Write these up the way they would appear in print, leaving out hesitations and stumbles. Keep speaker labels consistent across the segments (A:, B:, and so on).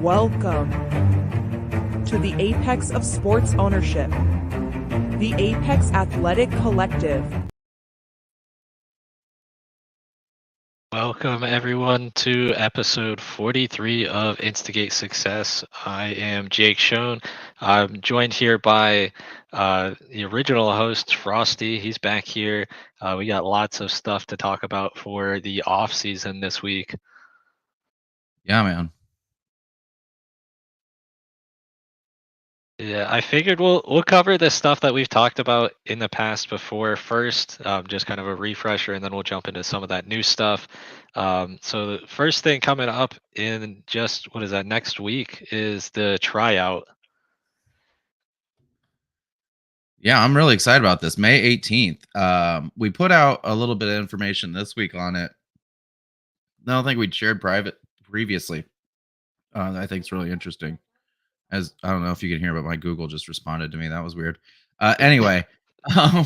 A: Welcome to the apex of sports ownership, the Apex Athletic Collective.
B: Welcome everyone to episode 43 of Instigate Success. I am Jake Schoen. I'm joined here by the original host, Frosty. He's back here. We got lots of stuff to talk about for the off season this week.
C: Yeah, man.
B: Yeah, I figured we'll cover the stuff that we've talked about in the past before first, just kind of a refresher, and then we'll jump into some of that new stuff. So the first thing coming up in just what is that next week is the tryout.
C: Yeah, I'm really excited about this. May 18th. We put out a little bit of information this week on it. I don't think we'd shared previously. I think it's really interesting. As I don't know if you can hear, but my Google just responded to me. That was weird. Anyway, um,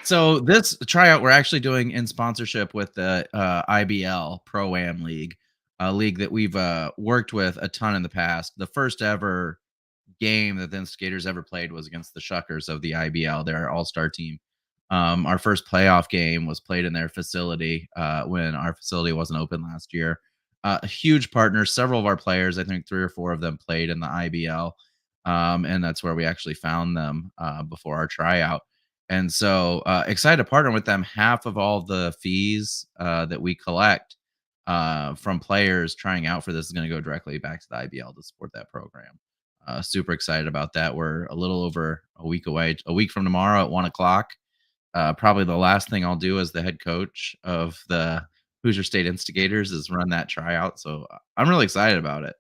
C: so this tryout we're actually doing in sponsorship with the IBL Pro Am League, a league that we've worked with a ton in the past. The first ever game that the Instigators ever played was against the Shuckers of the IBL, their all-star team. Our first playoff game was played in their facility when our facility wasn't open last year. A huge partner. Several of our players, I think 3 or 4 of them, played in the IBL, and that's where we actually found them before our tryout. And so excited to partner with them. Half of all the fees that we collect from players trying out for this is going to go directly back to the IBL to support that program. Super excited about that. We're a little over a week away, a week from tomorrow at 1:00. Probably the last thing I'll do as the head coach of the Hoosier State Instigators is run that tryout. So I'm really excited about it.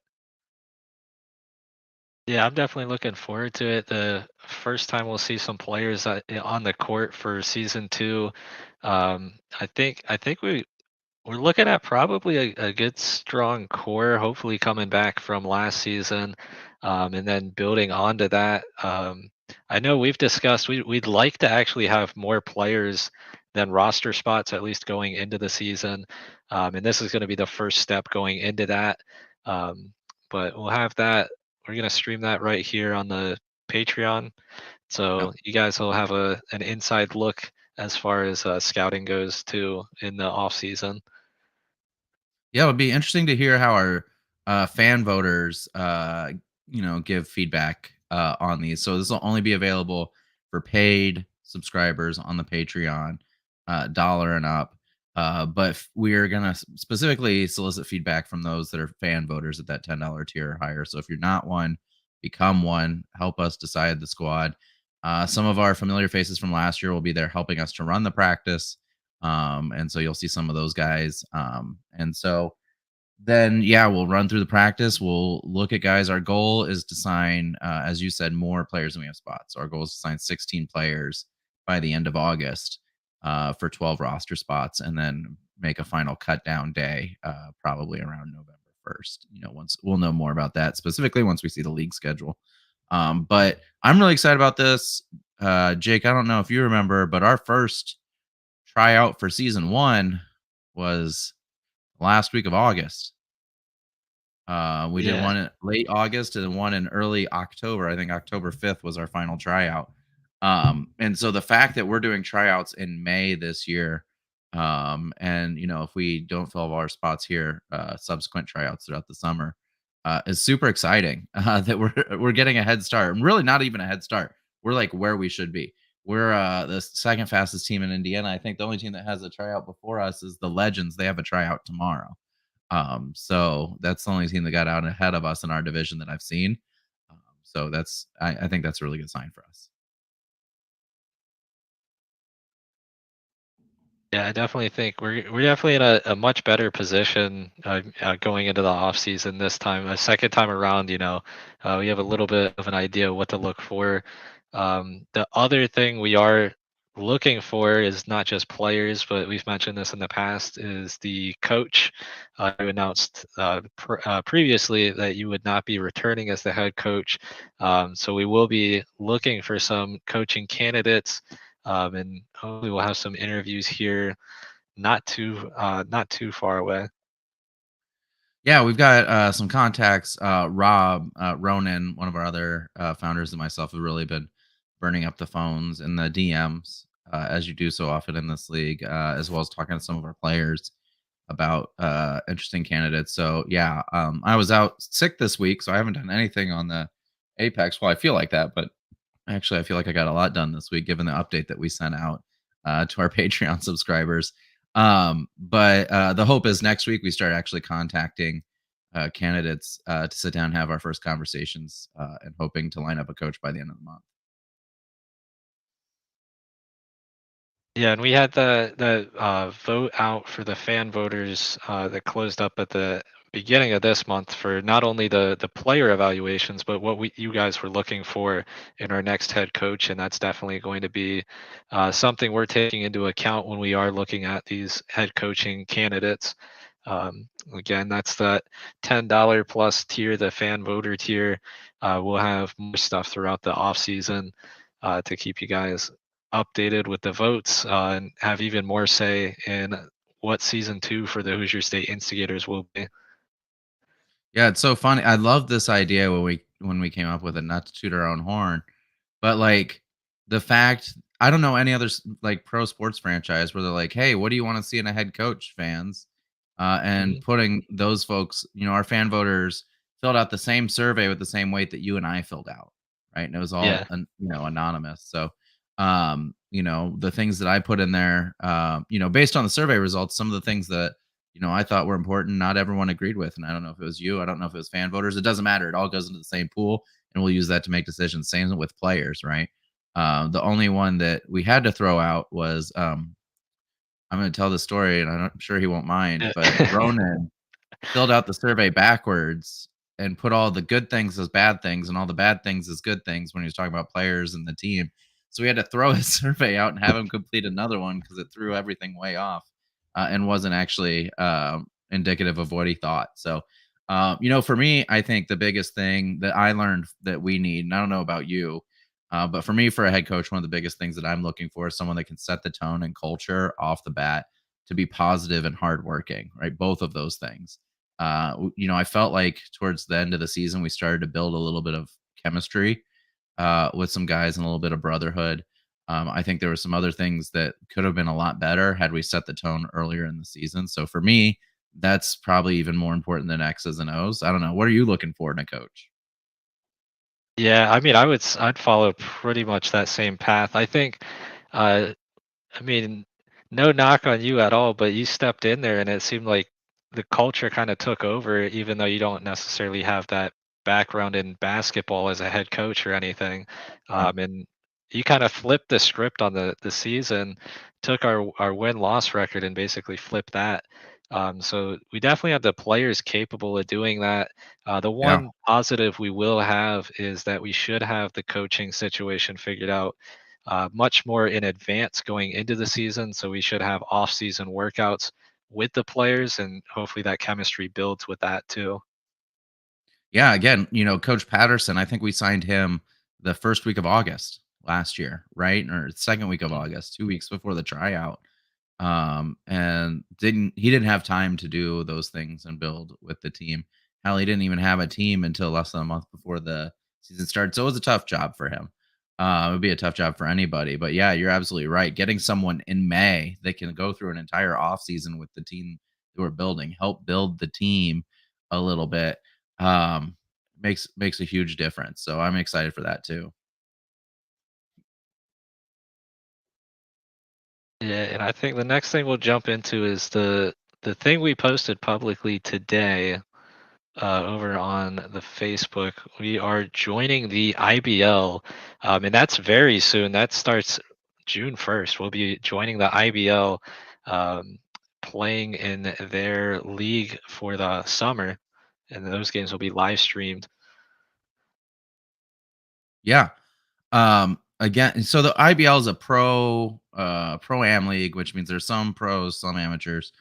B: Yeah, I'm definitely looking forward to it. The first time we'll see some players on the court for season 2. I think we're looking at probably a good strong core, hopefully coming back from last season, and then building onto that. I know we've discussed we'd like to actually have more players than roster spots, at least going into the season, and this is going to be the first step going into that. But we'll have that. We're going to stream that right here on the Patreon,
C: Yep.
B: so you guys will have an inside look as far as scouting goes too in the off season.
C: Yeah, it would be interesting to hear how our fan voters, give feedback on these. So this will only be available for paid subscribers on the Patreon, dollar and up. But we are gonna specifically solicit feedback from those that are fan voters at that $10 tier or higher. So if you're not one, become one. Help us decide the squad. Some of our familiar faces from last year will be there helping us to run the practice. And so you'll see some of those guys. And so then, yeah, we'll run through the practice. We'll look at guys. Our goal is to sign, as you said, more players than we have spots. So our goal is to sign 16 players by the end of August for 12 roster spots, and then make a final cut down day, probably around November 1st. Once we'll know more about that specifically once we see the league schedule. But I'm really excited about this. Jake, I don't know if you remember, but our first tryout for season 1 was last week of August. We did
B: Yeah.
C: one in late August and one in early October. I think October 5th was our final tryout. And so the fact that we're doing tryouts in May this year, and if we don't fill all our spots here, subsequent tryouts throughout the summer, is super exciting. That we're getting a head start. Really, not even a head start. We're like where we should be. We're the second fastest team in Indiana. I think the only team that has a tryout before us is the Legends. They have a tryout tomorrow. So that's the only team that got out ahead of us in our division that I've seen. So I think that's a really good sign for us.
B: Yeah, I definitely think we're definitely in a much better position going into the off season this time. A second time around, we have a little bit of an idea what to look for. The other thing we are looking for is not just players, but we've mentioned this in the past, is the coach. You announced previously that you would not be returning as the head coach. So we will be looking for some coaching candidates. And hopefully we'll have some interviews here not too far away.
C: Yeah, we've got some contacts. Rob Ronan, one of our other founders, and myself have really been burning up the phones and the DMs, as you do so often in this league, as well as talking to some of our players about interesting candidates. So yeah, I was out sick this week, so I haven't done anything on the Apex. Well, I feel like that, but actually, I feel like I got a lot done this week, given the update that we sent out to our Patreon subscribers. But the hope is next week we start actually contacting candidates to sit down and have our first conversations, and hoping to line up a coach by the end of the month.
B: Yeah, and we had the vote out for the fan voters that closed up at the beginning of this month for not only the player evaluations, but what you guys were looking for in our next head coach, and that's definitely going to be something we're taking into account when we are looking at these head coaching candidates. Again, that's that $10 plus tier, the fan voter tier. We'll have more stuff throughout the off season to keep you guys updated with the votes and have even more say in what season 2 for the Hoosier State Instigators will be.
C: Yeah, it's so funny. I love this idea when we came up with it, not to toot our own horn, but like the fact I don't know any other like pro sports franchise where they're like, "Hey, what do you want to see in a head coach, fans?" And
B: Mhm.
C: putting those folks, our fan voters filled out the same survey with the same weight that you and I filled out, right? And it was all
B: Yeah.
C: anonymous. So, the things that I put in there, based on the survey results, some of the things that I thought were important, not everyone agreed with. And I don't know if it was you. I don't know if it was fan voters. It doesn't matter. It all goes into the same pool, and we'll use that to make decisions. Same with players, right? The only one that we had to throw out was I'm going to tell the story, and I'm sure he won't mind, but
B: Yeah.
C: Ronan filled out the survey backwards and put all the good things as bad things and all the bad things as good things when he was talking about players and the team. So we had to throw his survey out and have him complete another one because it threw everything way off, and wasn't actually indicative of what he thought. So, for me, I think the biggest thing that I learned that we need, and I don't know about you, but for me, for a head coach, one of the biggest things that I'm looking for is someone that can set the tone and culture off the bat to be positive and hardworking, right? Both of those things. I felt like towards the end of the season, we started to build a little bit of chemistry with some guys and a little bit of brotherhood. I think there were some other things that could have been a lot better had we set the tone earlier in the season. So for me, that's probably even more important than X's and O's. I don't know. What are you looking for in a coach?
B: Yeah, I mean, I'd follow pretty much that same path. I think uh I mean, no knock on you at all, but you stepped in there and it seemed like the culture kind of took over, even though you don't necessarily have that background in basketball as a head coach or anything.
C: Yeah.
B: And you kind of flipped the script on the season, took our win loss record and basically flipped that. So we definitely have the players capable of doing that. The
C: Yeah.
B: one positive we will have is that we should have the coaching situation figured out much more in advance going into the season. So we should have off-season workouts with the players, and hopefully that chemistry builds with that too.
C: Yeah, again, Coach Patterson, I think we signed him the first week of August last year, right? Or second week of
B: Mhm.
C: August, 2 weeks before the tryout. And he didn't have time to do those things and build with the team. Hell, he didn't even have a team until less than a month before the season started. So it was a tough job for him. It would be a tough job for anybody. But yeah, you're absolutely right. Getting someone in May that can go through an entire offseason with the team that we're building, help build the team a little bit, um, makes a huge difference. So I'm excited for that too.
B: Yeah, and I think the next thing we'll jump into is the thing we posted publicly today over on the Facebook. We are joining the IBL, and that's very soon. That starts June 1st. We'll be joining the IBL, um, playing in their league for the summer, and those games will be live streamed.
C: Yeah. Again, so the IBL is a pro am league, which means there's some pros, some amateurs.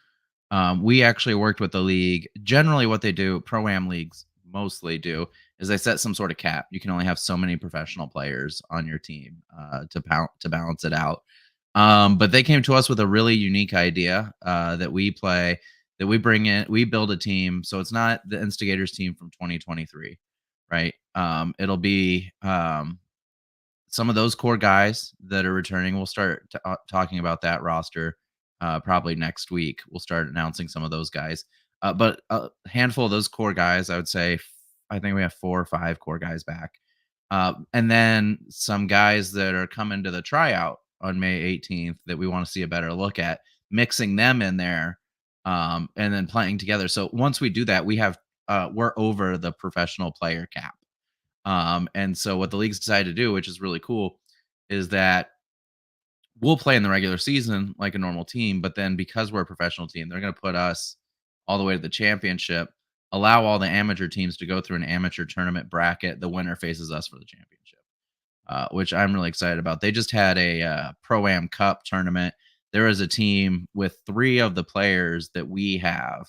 C: We actually worked with the league. Generally, what they do, pro am leagues mostly do, is they set some sort of cap. You can only have so many professional players on your team to balance it out. But they came to us with a really unique idea that we play. that we build a team. So it's not the Instigators team from 2023, right? It'll be some of those core guys that are returning. We'll start talking about that roster probably next week. We'll start announcing some of those guys. But a handful of those core guys, I would say, I think we have 4 or 5 core guys back. And then some guys that are coming to the tryout on May 18th that we want to see a better look at, mixing them in there and then playing together. So once we do that, we're over the professional player cap. And so what the league's decided to do, which is really cool, is that we'll play in the regular season like a normal team, but then because we're a professional team, they're going to put us all the way to the championship, allow all the amateur teams to go through an amateur tournament bracket. The winner faces us for the championship, which I'm really excited about. They just had a Pro-Am Cup tournament. There is a team with 3 of the players that we have,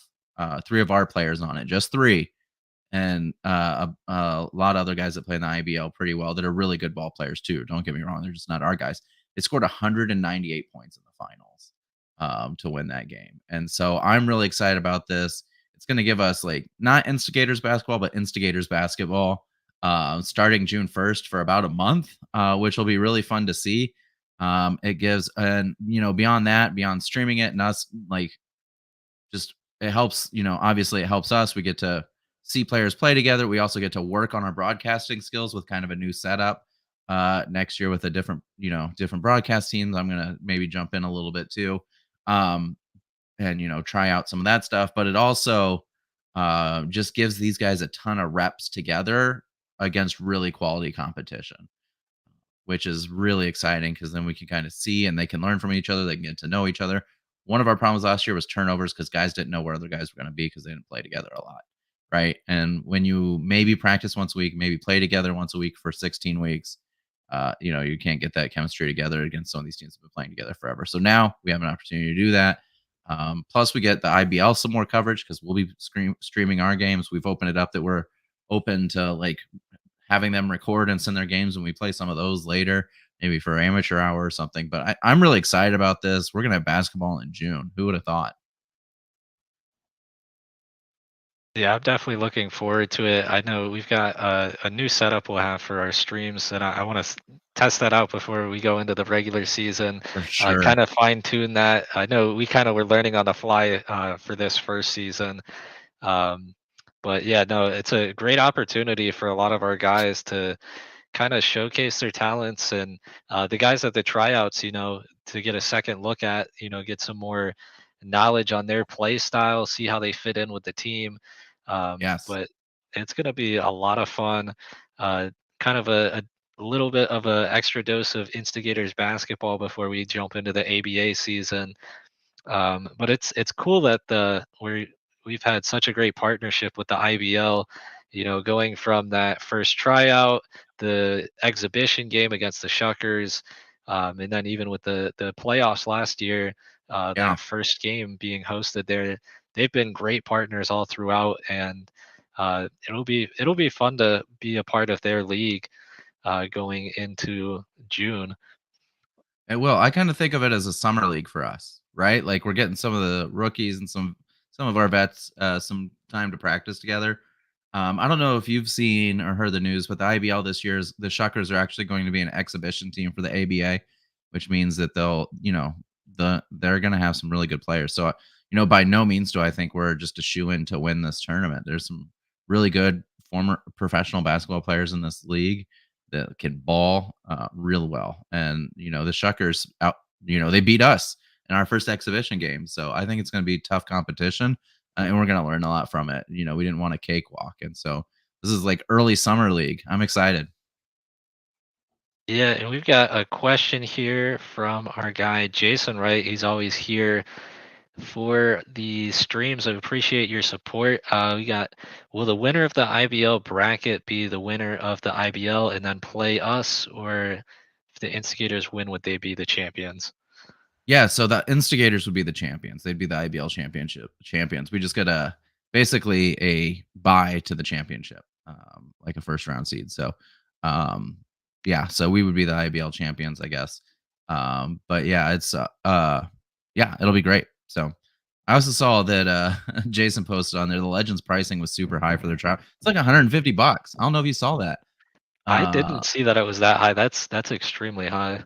C: 3 of our players on it, just 3, and a lot of other guys that play in the IBL pretty well that are really good ball players too. Don't get me wrong; they're just not our guys. They scored 198 points in the finals to win that game, and so I'm really excited about this. It's going to give us like not Instigators basketball, but Instigators basketball starting June 1st for about a month, which will be really fun to see. It gives, and beyond that, beyond streaming it and us like just it helps, obviously it helps us. We get to see players play together. We also get to work on our broadcasting skills with kind of a new setup next year with a different broadcast teams. I'm gonna maybe jump in a little bit too. And try out some of that stuff. But it also just gives these guys a ton of reps together against really quality competition, which is really exciting because then we can kind of see and they can learn from each other. They can get to know each other. One of our problems last year was turnovers because guys didn't know where other guys were going to be because they didn't play together a lot. Right. And when you maybe practice once a week, maybe play together once a week for 16 weeks, you can't get that chemistry together against some of these teams that have been playing together forever. So now we have an opportunity to do that. Plus, we get the IBL some more coverage because we'll be streaming our games. We've opened it up that we're open to like having them record and send their games when we play some of those later, maybe for amateur hour or something. But I'm really excited about this. We're going to have basketball in June. Who would have thought?
B: Yeah, I'm definitely looking forward to it. I know we've got a new setup we'll have for our streams, and I want to test that out before we go into the regular season.
C: For sure.
B: Kind of fine tune that. I know we kind of were learning on the fly for this first season, um, but yeah, no, it's a great opportunity for a lot of our guys to kind of showcase their talents and the guys at the tryouts, to get a second look at, get some more knowledge on their play style, see how they fit in with the team.
C: Yes.
B: But it's going to be a lot of fun. Kind of a little bit of an extra dose of Instigators basketball before we jump into the ABA season. But it's cool that we've had such a great partnership with the IBL. Going from that first tryout, the exhibition game against the Shuckers, and then even with the playoffs last year,
C: Yeah.
B: that first game being hosted there, they've been great partners all throughout, and it'll be fun to be a part of their league going into June.
C: It will. I kind of think of it as a summer league for us, right? Like we're getting some of the rookies and some of our vets some time to practice together. I don't know if you've seen or heard the news, but the IBL this year is the Shuckers are actually going to be an exhibition team for the ABA, which means that they're going to have some really good players. So by no means do I think we're just a shoe in to win this tournament. There's some really good former professional basketball players in this league that can ball real well. And the Shuckers out, they beat us in our first exhibition game. So I think it's going to be tough competition, and we're going to learn a lot from it. We didn't want a cakewalk, and so this is like early summer league. I'm excited.
B: Yeah, and we've got a question here from our guy Jason Wright. He's always here for the streams. I appreciate your support. We got, will the winner of the IBL bracket be the winner of the IBL and then play us, or if the Instigators win, would they be the champions?
C: Yeah, so the Instigators would be the champions. They'd be the IBL championship champions. We just get basically a bye to the championship, like a first round seed. So, yeah, so we would be the IBL champions, I guess. But yeah, it's yeah, it'll be great. So, I also saw that Jason posted on there the Legends pricing was super high for their trial. It's like $150. I don't know if you saw that.
B: I
C: Uh,
B: didn't see that it was that high. That's extremely high.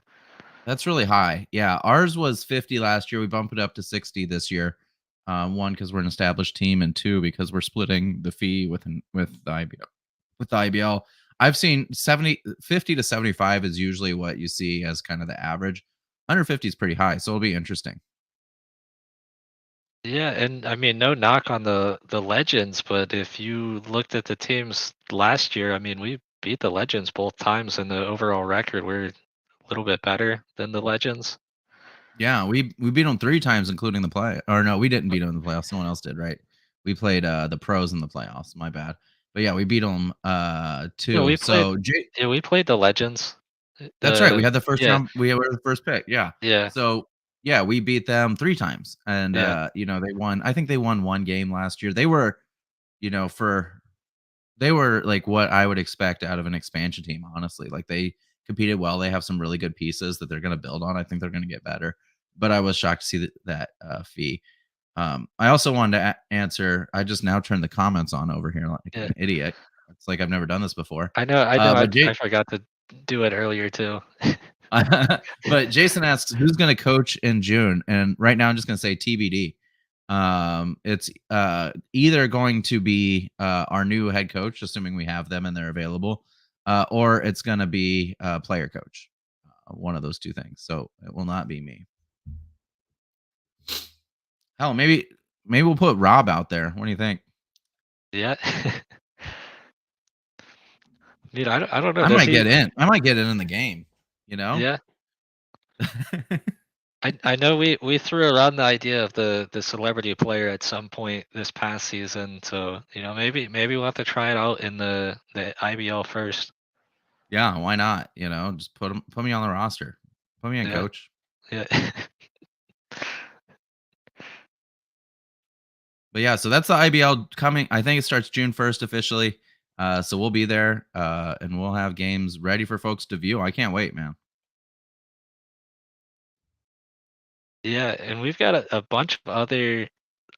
C: that's really high. Yeah, ours was 50 last year. We bumped it up to 60 this year. One, because we're an established team, and two, because we're splitting the fee with the IBL. With the IBL, I've seen 50 to 75 is usually what you see as kind of the average. 150 is pretty high, so it'll be interesting.
B: Yeah, and I mean, no knock on the Legends, but if you looked at the teams last year, I mean, we beat the Legends both times, and the overall record we're a little bit better than the Legends.
C: Yeah, we beat them 3 times, including the play. Or no, we didn't beat them in the playoffs. Someone else did, right? We played the pros in the playoffs. My bad. But yeah, we beat them
B: Yeah,
C: 2.
B: we played.
C: So Jay,
B: Yeah, we played the Legends.
C: that's right. We
B: The
C: had the first
B: yeah,
C: round. We were the first pick. Yeah.
B: yeah,
C: So yeah, we beat them 3 times, and
B: yeah,
C: they won. I think they won 1 game last year. They were, for they were like what I would expect out of an expansion team. Honestly, like they competed well. They have some really good pieces that they're going to build on. I think they're going to get better. But I was shocked to see that fee. I also wanted to answer. I just now turned the comments on over here like
B: yeah.
C: an idiot. It's like I've never done this before.
B: I know, I know.
C: But
B: I forgot to do it earlier too.
C: but Jason asks who's going to coach in June, and right now I'm just going to say TBD. It's either going to be our new head coach, assuming we have them and they're available, or it's going to be player coach. One of those two things. So it will not be me. Hell, maybe we'll put Rob out there. What do you think?
B: Yeah. Dude, I don't know.
C: I
B: Does
C: might
B: he?
C: get in. I might get in the game. You know.
B: Yeah. I know we threw around the idea of the celebrity player at some point this past season, so maybe we'll have to try it out in the IBL first.
C: Yeah, why not? Just put me on the roster. Put me in,
B: Yeah,
C: coach.
B: yeah,
C: But yeah, so that's the IBL coming. I think it starts June 1st officially. So we'll be there, and we'll have games ready for folks to view. I can't wait, man.
B: yeah. And we've got a bunch of other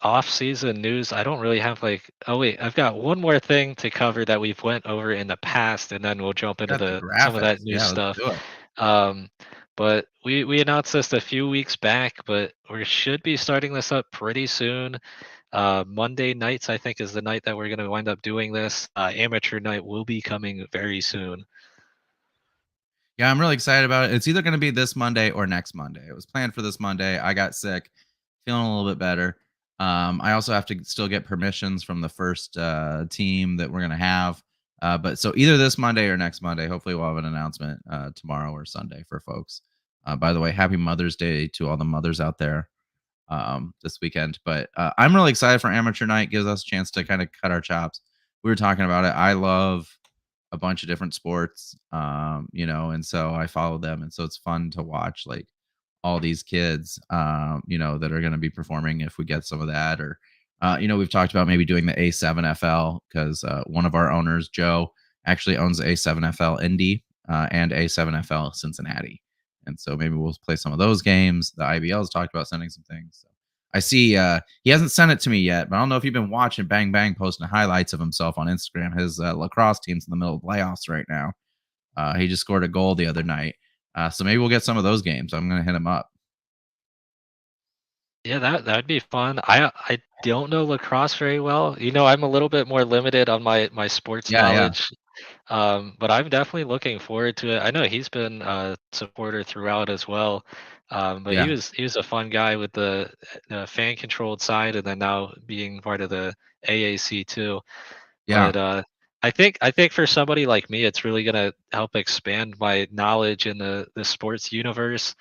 B: off-season news. I don't really have like. Oh wait, I've got one more thing to cover that we've went over in the past, and then we'll jump into
C: Got the
B: the some of that
C: graphics.
B: new
C: Yeah, let's
B: stuff.
C: do it.
B: Um, but we announced this a few weeks back, but we should be starting this up pretty soon. Monday nights, I think, is the night that we're going to wind up doing this. Amateur night will be coming very soon.
C: Yeah, I'm really excited about it. It's either going to be this Monday or next Monday. It was planned for this Monday. I got sick, feeling a little bit better. I also have to still get permissions from the first team that we're going to have. But so either this Monday or next Monday, hopefully we'll have an announcement tomorrow or Sunday for folks. By the way, happy Mother's Day to all the mothers out there this weekend. But I'm really excited for amateur night. Gives us a chance to kind of cut our chops. We were talking about it. I love a bunch of different sports, and so I follow them, and so it's fun to watch like all these kids, that are going to be performing if we get some of that, or we've talked about maybe doing the A7FL because one of our owners, Joe, actually owns A7FL Indy and A7FL Cincinnati, and so maybe we'll play some of those games. The IBL has talked about sending some things. So I see he hasn't sent it to me yet, but I don't know if you've been watching Bang Bang posting highlights of himself on Instagram. His lacrosse team's in the middle of playoffs right now. He just scored a goal the other night. So maybe we'll get some of those games. I'm going to hit him up.
B: Yeah, that'd be fun. I don't know lacrosse very well. I'm a little bit more limited on my sports
C: Yeah, yeah,
B: knowledge. But I'm definitely looking forward to it. I know he's been a supporter throughout as well. But he
C: yeah,
B: was a fun guy with the fan controlled side, and then now being part of the AAC too.
C: yeah,
B: But I think for somebody like me, it's really gonna help expand my knowledge in the sports universe,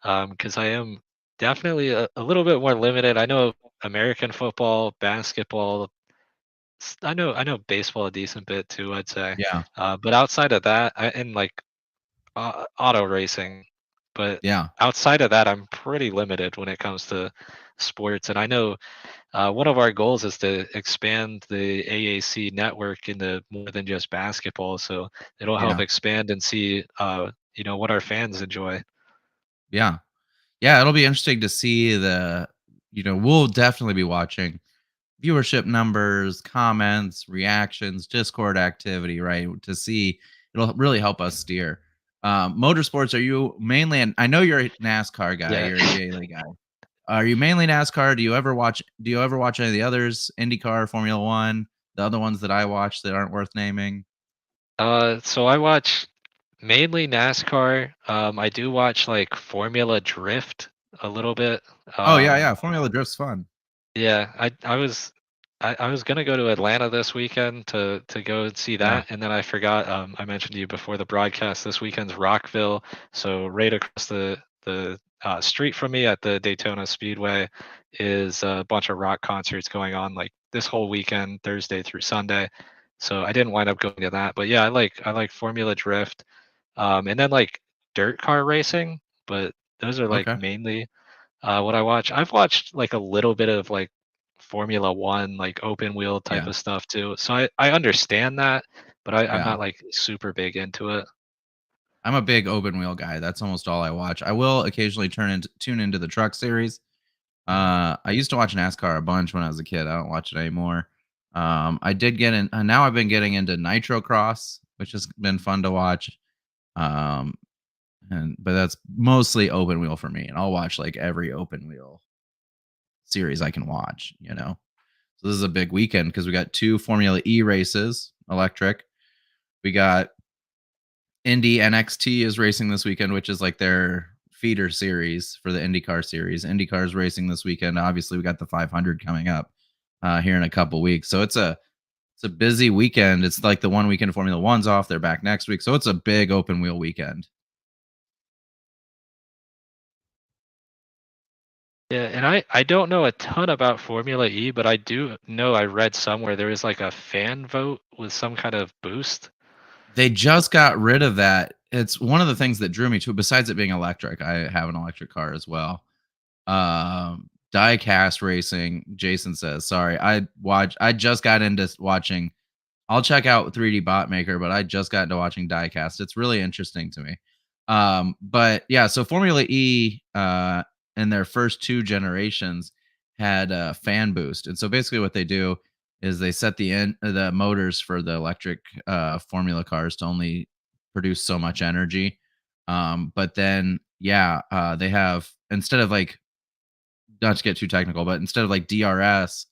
B: because I am definitely a little bit more limited. I know American football, basketball. I know baseball a decent bit too, I'd say.
C: yeah,
B: But outside of that, and like auto racing, but
C: yeah,
B: outside of that, I'm pretty limited when it comes to sports. And I know one of our goals is to expand the AAC network into more than just basketball, so it'll help
C: yeah,
B: expand and see, what our fans enjoy.
C: yeah. Yeah, it'll be interesting to see we'll definitely be watching viewership numbers, comments, reactions, Discord activity, right? To see, it'll really help us steer. Motorsports, are you mainly? And I know you're a NASCAR guy.
B: Yeah.
C: You're a daily guy. Are you mainly NASCAR? Do you ever watch? Do you ever watch any of the others? IndyCar, Formula One, the other ones that I watch that aren't worth naming.
B: So I watch mainly NASCAR. I do watch like Formula Drift a little bit.
C: Oh yeah, yeah. Formula Drift's fun.
B: Yeah, I was gonna go to Atlanta this weekend to go and see
C: Yeah.
B: that, and then I forgot. I mentioned to you before the broadcast. This weekend's Rockville, so right across the street from me at the Daytona Speedway is a bunch of rock concerts going on like this whole weekend, Thursday through Sunday. So I didn't wind up going to that, but yeah, I like Formula Drift, and then like dirt car racing, but those are like
C: Okay.
B: mainly what I watch. I've watched like a little bit of like Formula One, like open wheel type
C: Yeah.
B: of stuff too. So I understand that, but I'm
C: Yeah.
B: not like super big into it.
C: I'm a big open wheel guy. That's almost all I watch. I will occasionally tune into the truck series.
B: Mhm.
C: I used to watch NASCAR a bunch when I was a kid. I don't watch it anymore. I did get in. Now I've been getting into Nitro Cross, which has been fun to watch. Um, but that's mostly open wheel for me, and I'll watch like every open wheel series I can watch. So this is a big weekend because we got two Formula E races, electric. We got Indy NXT is racing this weekend, which is like their feeder series for the IndyCar series. IndyCar is racing this weekend. Obviously, we got the 500 coming up here in a couple weeks. So it's a busy weekend. It's like the one weekend Formula One's off. They're back next week. So it's a big open wheel weekend.
B: Yeah, and I don't know a ton about Formula E, but I do know I read somewhere there was like a fan vote with some kind of boost.
C: They just got rid of that. It's one of the things that drew me to it, besides it being electric. I have an electric car as well. Diecast racing, Jason says, sorry, I just got into watching. I'll check out 3D Bot Maker, but I just got into watching Diecast. It's really interesting to me. But yeah, so Formula E in their first two generations had a fan boost. And so basically what they do is they set the motors for the electric formula cars to only produce so much energy. But then yeah, they have, instead of like, not to get too technical, but instead of like DRS,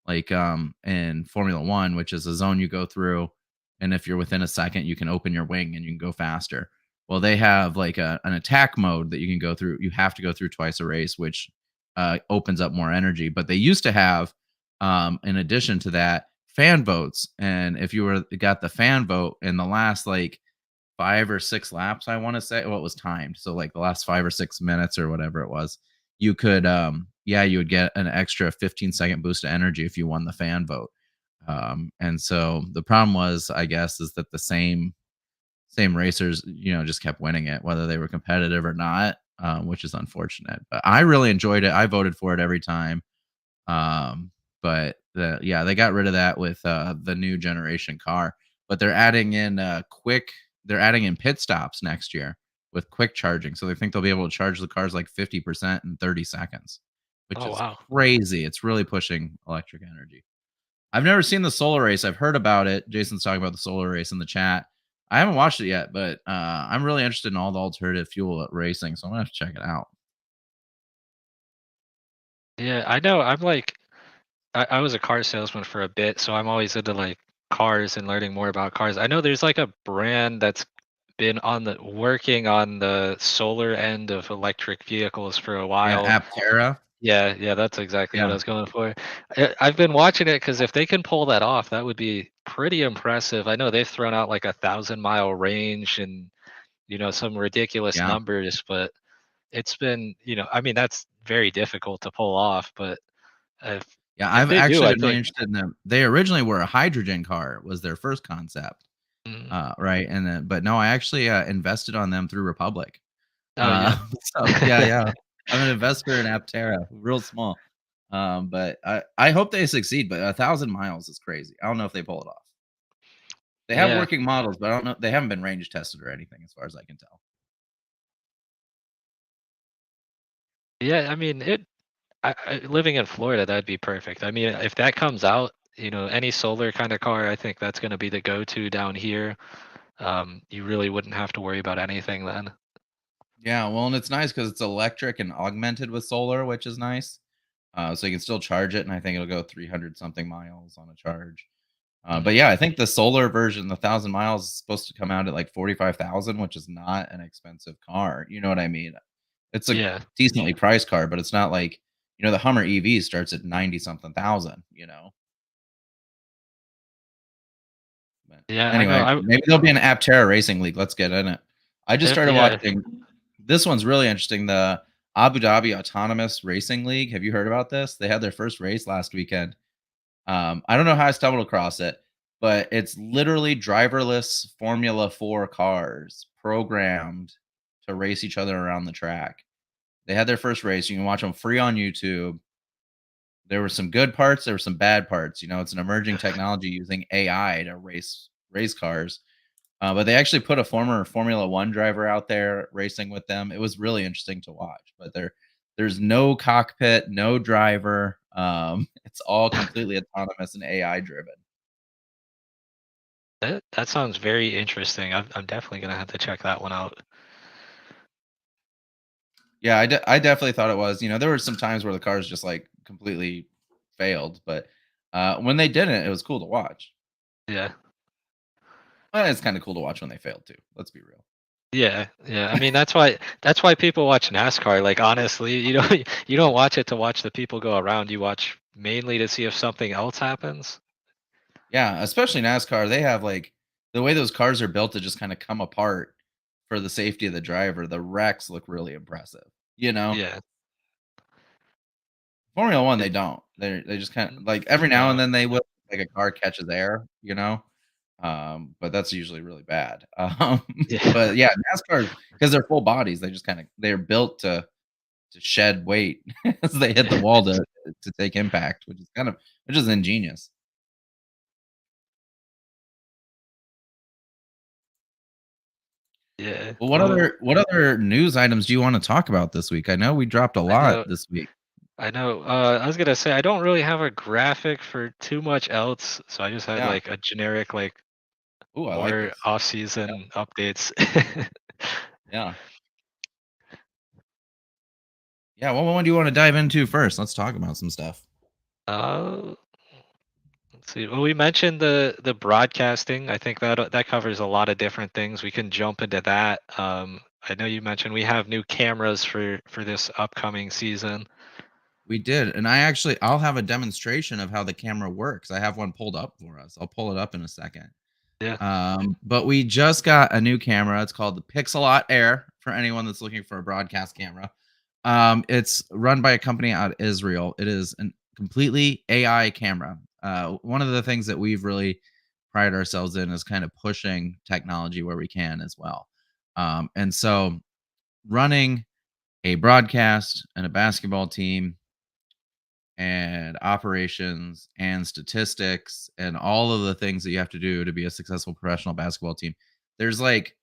C: like in Formula One, which is a zone you go through, and if you're within a second, you can open your wing and you can go faster. Well, they have like an attack mode that you can go through. You have to go through twice a race, which opens up more energy. But they used to have, in addition to that, fan votes, and if you got the fan vote in the last like 5 or 6 laps, I want to say. Well, it was timed. So like the last 5 or 6 minutes or whatever it was, you could yeah, you would get an extra 15-second boost of energy if you won the fan vote. And so the problem was, I guess, is that the same racers, just kept winning it, whether they were competitive or not, which is unfortunate. But I really enjoyed it. I voted for it every time. Yeah, they got rid of that with the new generation car, but they're adding in pit stops next year with quick charging. So they think they'll be able to charge the cars like 50% in 30 seconds, which
B: Oh
C: is
B: wow.
C: crazy. It's really pushing electric energy. I've never seen the solar race. I've heard about it. Jason's talking about the solar race in the chat. I haven't watched it yet, but I'm really interested in all the alternative fuel racing, so I'm gonna have to check it out.
B: Yeah, I know. I'm like I was a car salesman for a bit, so I'm always into like cars and learning more about cars. I know there's like a brand that's been on the working on the solar end of electric vehicles for a
C: Yeah,
B: while.
C: Aptera.
B: Yeah, yeah, that's exactly what I
C: Yeah,
B: was going for. I've been watching it because if they can pull that off, that would be pretty impressive. I know they've thrown out like 1,000-mile range and some ridiculous
C: yeah.
B: numbers, but it's been I mean that's very difficult to pull off. But if
C: Yeah,
B: if
C: I've
B: they do,
C: actually
B: I
C: been
B: feel
C: really
B: like
C: interested in them. They originally were a hydrogen car, was their first concept.
B: mm,
C: Right. And then, but no, I actually invested on them through Republic.
B: oh yeah.
C: So yeah, yeah. I'm an investor in Aptera, real small. But I hope they succeed, but 1,000 miles is crazy. I don't know if they pull it off. They have
B: Yeah.
C: working models, but I don't know. They haven't been range tested or anything, as far as I can tell.
B: Yeah, I mean Living in Florida, that'd be perfect. I mean, if that comes out, any solar kind of car, I think that's going to be the go-to down here. You really wouldn't have to worry about anything then.
C: Yeah, well, and it's nice because it's electric and augmented with solar, which is nice. So you can still charge it, and I think it'll go 300 something miles on a charge. But
B: Mhm.
C: yeah, I think the solar version, the 1,000 miles, is supposed to come out at like 45,000, which is not an expensive car. You know what I mean? It's a
B: Yeah.
C: decently priced car, but it's not like the Hummer EV starts at 90 something thousand. But
B: Yeah, I know.
C: anyway, maybe there'll be an Aptera Racing League. Let's get in it. I just started
B: Yeah.
C: watching. This one's really interesting. The Abu Dhabi Autonomous Racing League. Have you heard about this? They had their first race last weekend. I don't know how I stumbled across it, but it's literally driverless Formula 4 cars programmed to race each other around the track. They had their first race. You can watch them free on YouTube. There were some good parts, there were some bad parts. It's an emerging technology using AI to race cars. But they actually put a former Formula One driver out there racing with them. It was really interesting to watch. But there's no cockpit, no driver. It's all completely autonomous and AI driven.
B: That sounds very interesting. I'm definitely gonna have to check that one out.
C: Yeah, I definitely thought it was. There were some times where the cars just like completely failed, but when they didn't, it was cool to watch.
B: Yeah.
C: Well, it's kind of cool to watch when they failed too. Let's be real.
B: Yeah, yeah. I mean, that's why people watch NASCAR. Like honestly, you don't watch it to watch the people go around. You watch mainly to see if something else happens.
C: Yeah, especially NASCAR, they have like the way those cars are built to just kind of come apart for the safety of the driver. The wrecks look really impressive. You know,
B: Yeah.
C: Formula One, they
B: It-
C: don't. They just kind of like every now and
B: no.
C: then they will like a car catches air. But that's usually really bad.
B: Yeah.
C: But yeah, NASCAR because they're full bodies, they just kind of they're built to shed weight as they hit the wall to take impact, which is ingenious.
B: Yeah.
C: Well, what
B: Well,
C: other news items do you want to talk about this week? I know we dropped a
B: I
C: lot
B: know.
C: this week.
B: I know. I was gonna say I don't really have a graphic for too much else, so I just had
C: Yeah.
B: like a generic like
C: Ooh, I like
B: more
C: this. Yeah.
B: off-season updates.
C: Yeah. Yeah. What one do you want to dive into first? Let's talk about some stuff.
B: uh, let's see. Well, we mentioned the broadcasting. I think that covers a lot of different things. We can jump into that. I know you mentioned we have new cameras for this upcoming season.
C: We did. And I'll have a demonstration of how the camera works. I have one pulled up for us. I'll pull it up in a second.
B: Yeah.
C: But we just got a new camera. It's called the Pixelot Air for anyone that's looking for a broadcast camera. It's run by a company out of Israel. It is a completely AI camera. One of the things that we've really prided ourselves in is kind of pushing technology where we can as well. And so running a broadcast and a basketball team and operations and statistics and all of the things that you have to do to be a successful professional basketball team. There's like,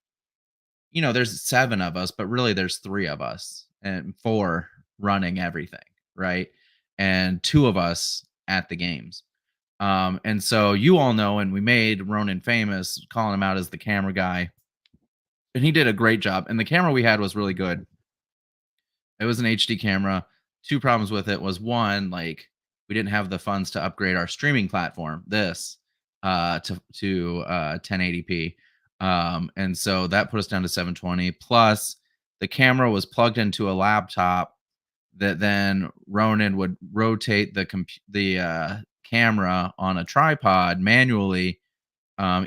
C: there's seven of us, but really there's three of us and four running everything, right? And two of us at the games. And so you all know, and we made Ronan famous, calling him out as the camera guy. And he did a great job. And the camera we had was really good. It was an HD camera. Two problems with it was one, like we didn't have the funds to upgrade our streaming platform, this to 1080p. And so that put us down to 720. Plus, the camera was plugged into a laptop that then Ronan would rotate the camera on a tripod manually,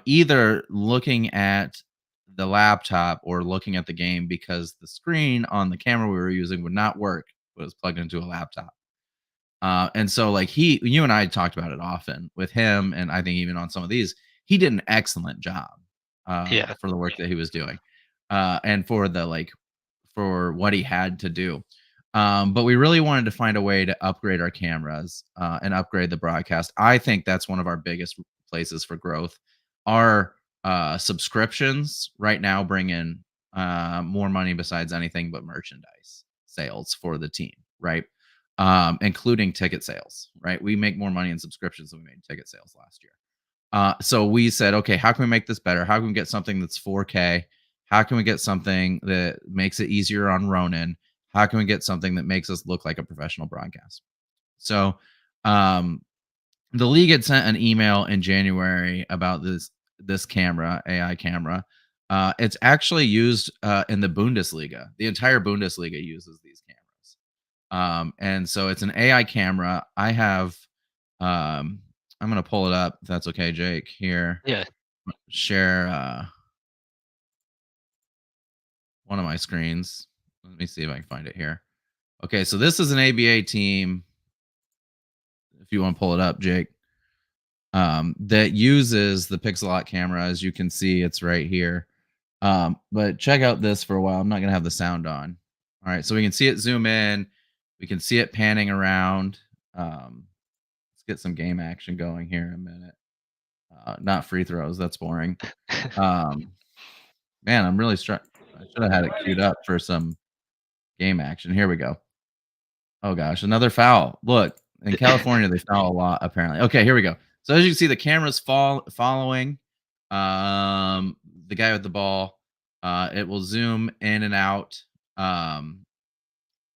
C: either looking at the laptop or looking at the game because the screen on the camera we were using would not work. It was plugged into a laptop. And so like you and I talked about it often with him, and I think even on some of these, he did an excellent job
B: Yeah.
C: for the work that he was doing, and for what he had to do. But we really wanted to find a way to upgrade our cameras and upgrade the broadcast. I think that's one of our biggest places for growth. Our subscriptions right now bring in more money besides anything but merchandise sales for the team, right? including ticket sales. Right, we make more money in subscriptions than we made in ticket sales last year. So we said, okay, how can we make this better? How can we get something that's 4K? How can we get something that makes it easier on Ronin? How can we get something that makes us look like a professional broadcast? So um, the league had sent an email in January about this camera, AI camera. It's actually used in the Bundesliga. The entire Bundesliga uses these cameras. And so it's an AI camera. I have I'm gonna pull it up if that's okay, Jake. Here,
B: Yeah.
C: share one of my screens. Let me see if I can find it here. Okay, so this is an ABA team. If you want to pull it up, Jake, that uses the Pixelot camera. As you can see, it's right here. But check out this for a while. I'm not gonna have the sound on. All right, so we can see it zoom in. We can see it panning around. Let's get some game action going here in a minute. Not free throws. That's boring. Um, Man, I'm really I should have had it queued up for some game action. Here we go. Oh gosh, another foul. Look, in California they foul a lot apparently. Okay, here we go. So as you can see, the camera's following the guy with the ball. It will zoom in and out um,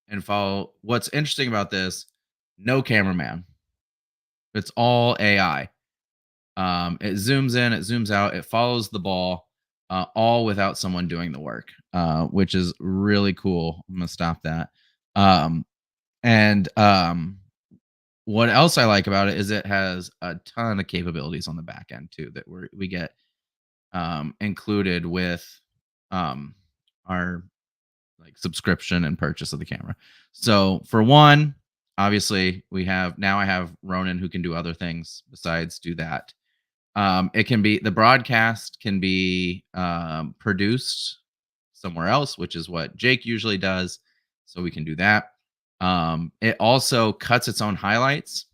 C: and follow. What's interesting about this? No cameraman. It's all AI. It zooms in, it zooms out, it follows the ball, all without someone doing the work, which is really cool. I'm gonna stop that. And what else I like about it is it has a ton of capabilities on the back end too that we get included with our like subscription and purchase of the camera. So for one, obviously I have Ronan who can do other things besides do that. It can be the broadcast can be produced somewhere else, which is what Jake usually does. So we can do that. It also cuts its own highlights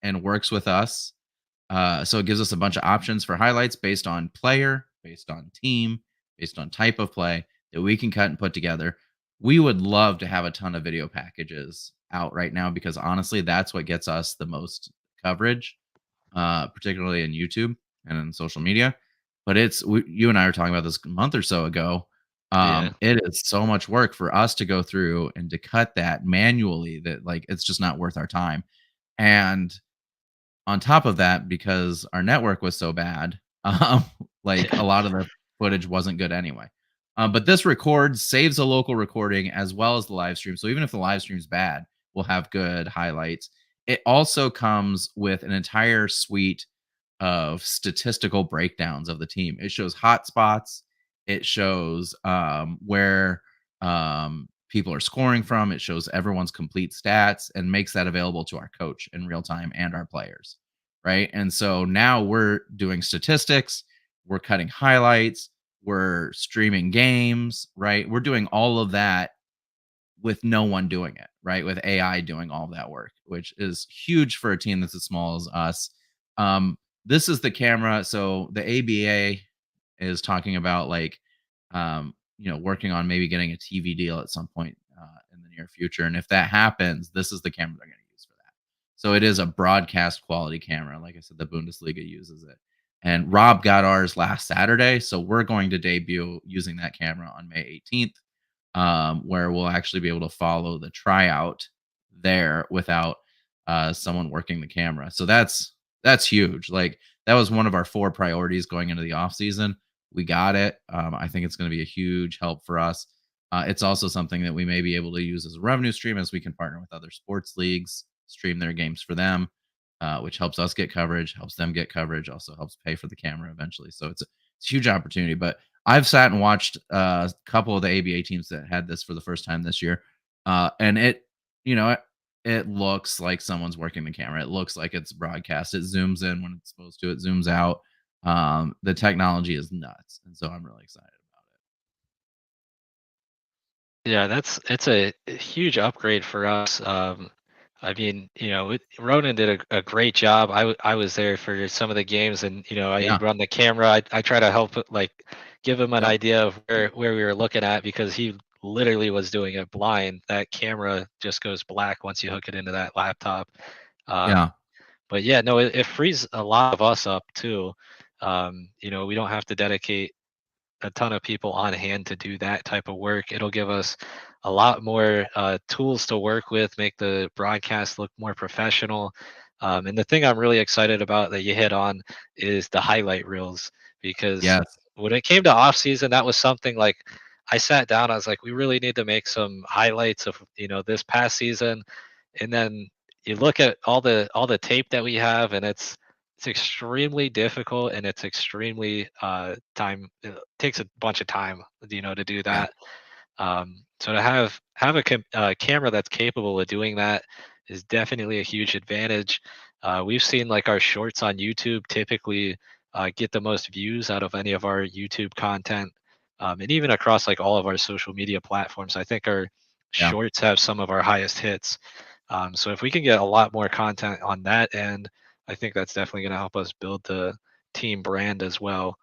C: and works with us. So it gives us a bunch of options for highlights based on player, based on team, based on type of play that we can cut and put together. We would love to have a ton of video packages out right now because honestly, that's what gets us the most coverage, particularly in YouTube and in social media. But you and I were talking about this a month or so ago.
B: Yeah.
C: It is so much work for us to go through and to cut that manually that like it's just not worth our time. And on top of that, because our network was so bad, like a lot of the footage wasn't good anyway. But this records, saves a local recording as well as the live stream. So even if the live stream's bad, we'll have good highlights. It also comes with an entire suite of statistical breakdowns of the team. It shows hotspots. It shows where people are scoring from. It shows everyone's complete stats and makes that available to our coach in real time and our players. Right. And so now we're doing statistics, we're cutting highlights, we're streaming games, right? We're doing all of that with no one doing it, right? With AI doing all of that work, which is huge for a team that's as small as us. This is the camera. So the ABA is talking about like, working on maybe getting a TV deal at some point in the near future. And if that happens, this is the camera they're going to use for that. So it is a broadcast quality camera. Like I said, the Bundesliga uses it. And Rob got ours last Saturday. So we're going to debut using that camera on May 18th, where we'll actually be able to follow the tryout there without someone working the camera. So that's huge. Like that was one of our 4 priorities going into the off season. We got it. I think it's going to be a huge help for us. It's also something that we may be able to use as a revenue stream as we can partner with other sports leagues, stream their games for them, which helps us get coverage, helps them get coverage, also helps pay for the camera eventually. So it's a huge opportunity. But I've sat and watched a couple of the ABA teams that had this for the first time this year, and it looks like someone's working the camera. It looks like it's broadcast. It zooms in when it's supposed to. It zooms out. The technology is nuts, and so I'm really excited about
B: Yeah, it's a huge upgrade for us. I mean, Ronan did a great job. I was there for some of the games, and
C: it.
B: I
C: Yeah.
B: run the camera. I try to help like give him an
C: Yep.
B: idea of where we were looking at because he literally was doing it blind. That camera just goes black once you hook it into that laptop.
C: Yeah.
B: But yeah, no, it frees a lot of us up too. We don't have to dedicate a ton of people on hand to do that type of work. It'll give us a lot more tools to work with, make the broadcast look more professional. And the thing I'm really excited about that you hit on is the highlight reels, because
C: Yes.
B: when it came to off season, that was something like I sat down, I was like, we really need to make some highlights of this past season, and then you look at all the tape that we have, and it's extremely difficult, and it's extremely time takes a bunch of time, to do
C: Yeah.
B: that. So to have a camera that's capable of doing that is definitely a huge advantage. We've seen like our shorts on YouTube typically get the most views out of any of our YouTube content, and even across like all of our social media platforms. I think our
C: Yeah.
B: shorts have some of our highest hits. So if we can get a lot more content on that end, I think that's definitely going to help us build the team brand as well.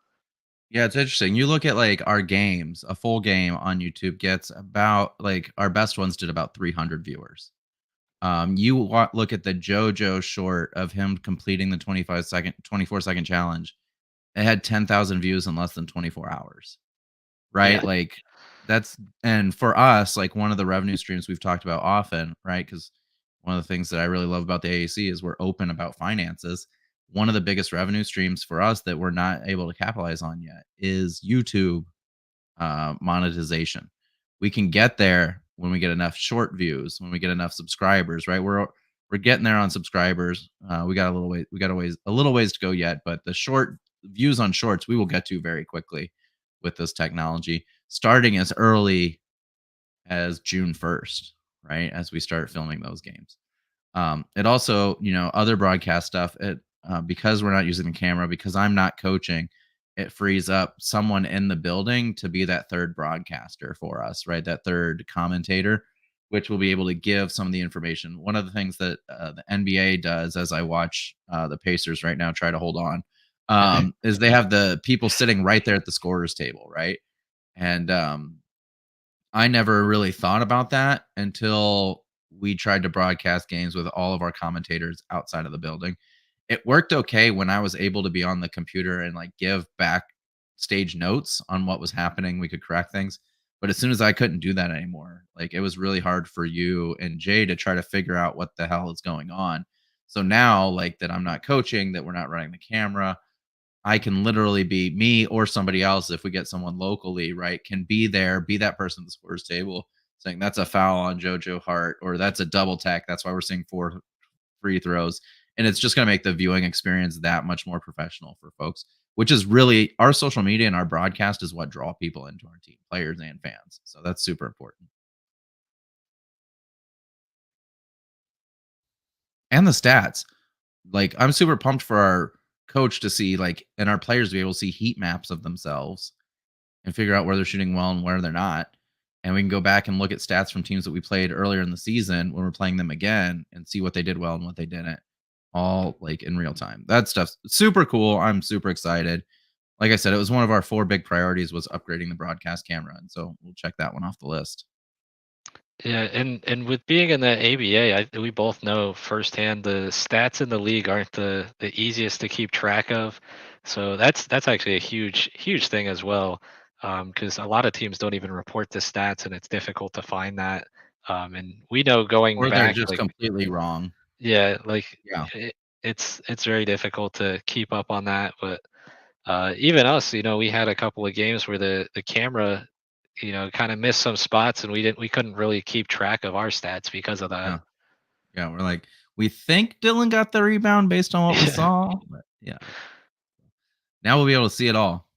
C: Yeah, it's interesting. You look at like our games, a full game on YouTube gets about like our best ones did about 300 viewers. Look at the JoJo short of him completing the 24-second challenge. It had 10,000 views in less than 24 hours. Right?
B: Yeah,
C: Like that's and for us, like one of the revenue streams we've talked about often, right? Because one of the things that I really love about the AAC is we're open about finances. One of the biggest revenue streams for us that we're not able to capitalize on yet is YouTube monetization. We can get there when we get enough short views, when we get enough subscribers, right? We're getting there on subscribers. We got a little way, a little ways to go yet, but the short views on shorts we will get to very quickly with this technology, starting as early as June 1st, right? As we start filming those games. It also, other broadcast stuff. Because we're not using the camera, because I'm not coaching, it frees up someone in the building to be that third broadcaster for us, right? That third commentator, which will be able to give some of the information. One of the things that the NBA does, as I watch the Pacers right now try to hold on, is they have the people sitting right there at the scorer's table, right? And I never really thought about that until we tried to broadcast games with all of our commentators outside of the building. It worked okay when I was able to be on the computer and like give backstage notes on what was happening. We could correct things. But as soon as I couldn't do that anymore, like it was really hard for you and Jay to try to figure out what the hell is going on. So now, like that I'm not coaching, that we're not running the camera, I can literally be me or somebody else if we get someone locally, right? Can be there, be that person at the scores table saying that's a foul on JoJo Hart or that's a double tech. That's why we're seeing 4 free throws. And it's just going to make the viewing experience that much more professional for folks, which is really our social media and our broadcast is what draw people into our team, players and fans. So that's super important. And the stats. Like I'm super pumped for our coach to see like and our players to be able to see heat maps of themselves and figure out where they're shooting well and where they're not. And we can go back and look at stats from teams that we played earlier in the season when we're playing them again and see what they did well and what they didn't, all like in real time. That stuff's super cool. I'm super excited. Like I said, it was one of our 4 big priorities was upgrading the broadcast camera. And so we'll check that one off the list.
B: yeah, and with being in the ABA, we both know firsthand the stats in the league aren't the easiest to keep track of. So that's actually a huge thing as well, because a lot of teams don't even report the stats, and it's difficult to find that. And we know going
C: Or they're
B: back,
C: just
B: like
C: completely wrong.
B: yeah, like
C: Yeah.
B: it's very difficult to keep up on that. But even us, we had a couple of games where the camera, kind of missed some spots, and we couldn't really keep track of our stats because of that.
C: Yeah. Yeah. We're like, we think Dylan got the rebound based on what we
B: Yeah,
C: saw. But yeah. Now we'll be able to see it all.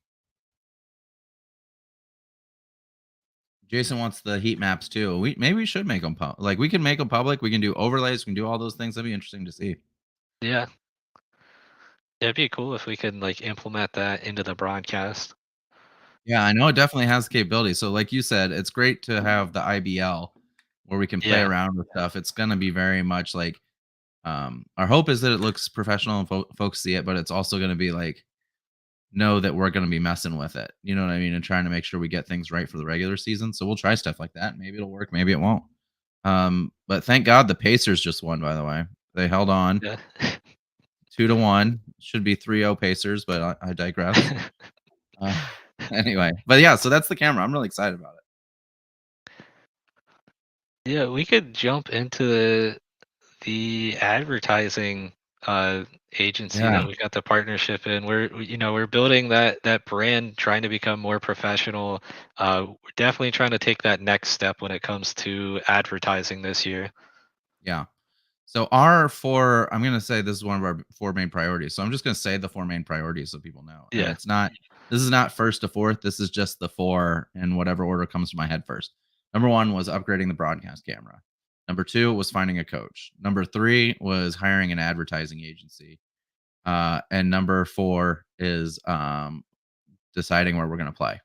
C: Jason wants the heat maps too. Maybe we should make them like we can make them public. We can do overlays. We can do all those things. That'd be interesting to see.
B: yeah, it'd be cool if we could like implement that into the broadcast.
C: Yeah, I know it definitely has capability. So, like you said, it's great to have the IBL where we can play
B: Yeah,
C: around with stuff. It's gonna be very much like our hope is that it looks professional and folks see it, but it's also gonna be like know that we're going to be messing with it. You know what I mean? And trying to make sure we get things right for the regular season. So we'll try stuff like that. Maybe it'll work. Maybe it won't. But thank God the Pacers just won, by the way. They held on
B: Yeah.
C: 2-1. Should be 3-0 Pacers, but I digress. Anyway, but yeah, so that's the camera. I'm really excited about it.
B: Yeah, we could jump into the advertising agency
C: Yeah.
B: that we got the partnership in. We're building that brand, trying to become more professional. We're definitely trying to take that next step when it comes to advertising this year.
C: Yeah. So I'm going to say this is one of our 4 main priorities. So I'm just going to say the 4 main priorities so people know. And
B: Yeah.
C: this is not first to fourth. This is just the 4 in whatever order comes to my head first. Number 1 was upgrading the broadcast camera. Number 2 was finding a coach. Number 3 was hiring an advertising agency. And number 4 is deciding where we're going to play.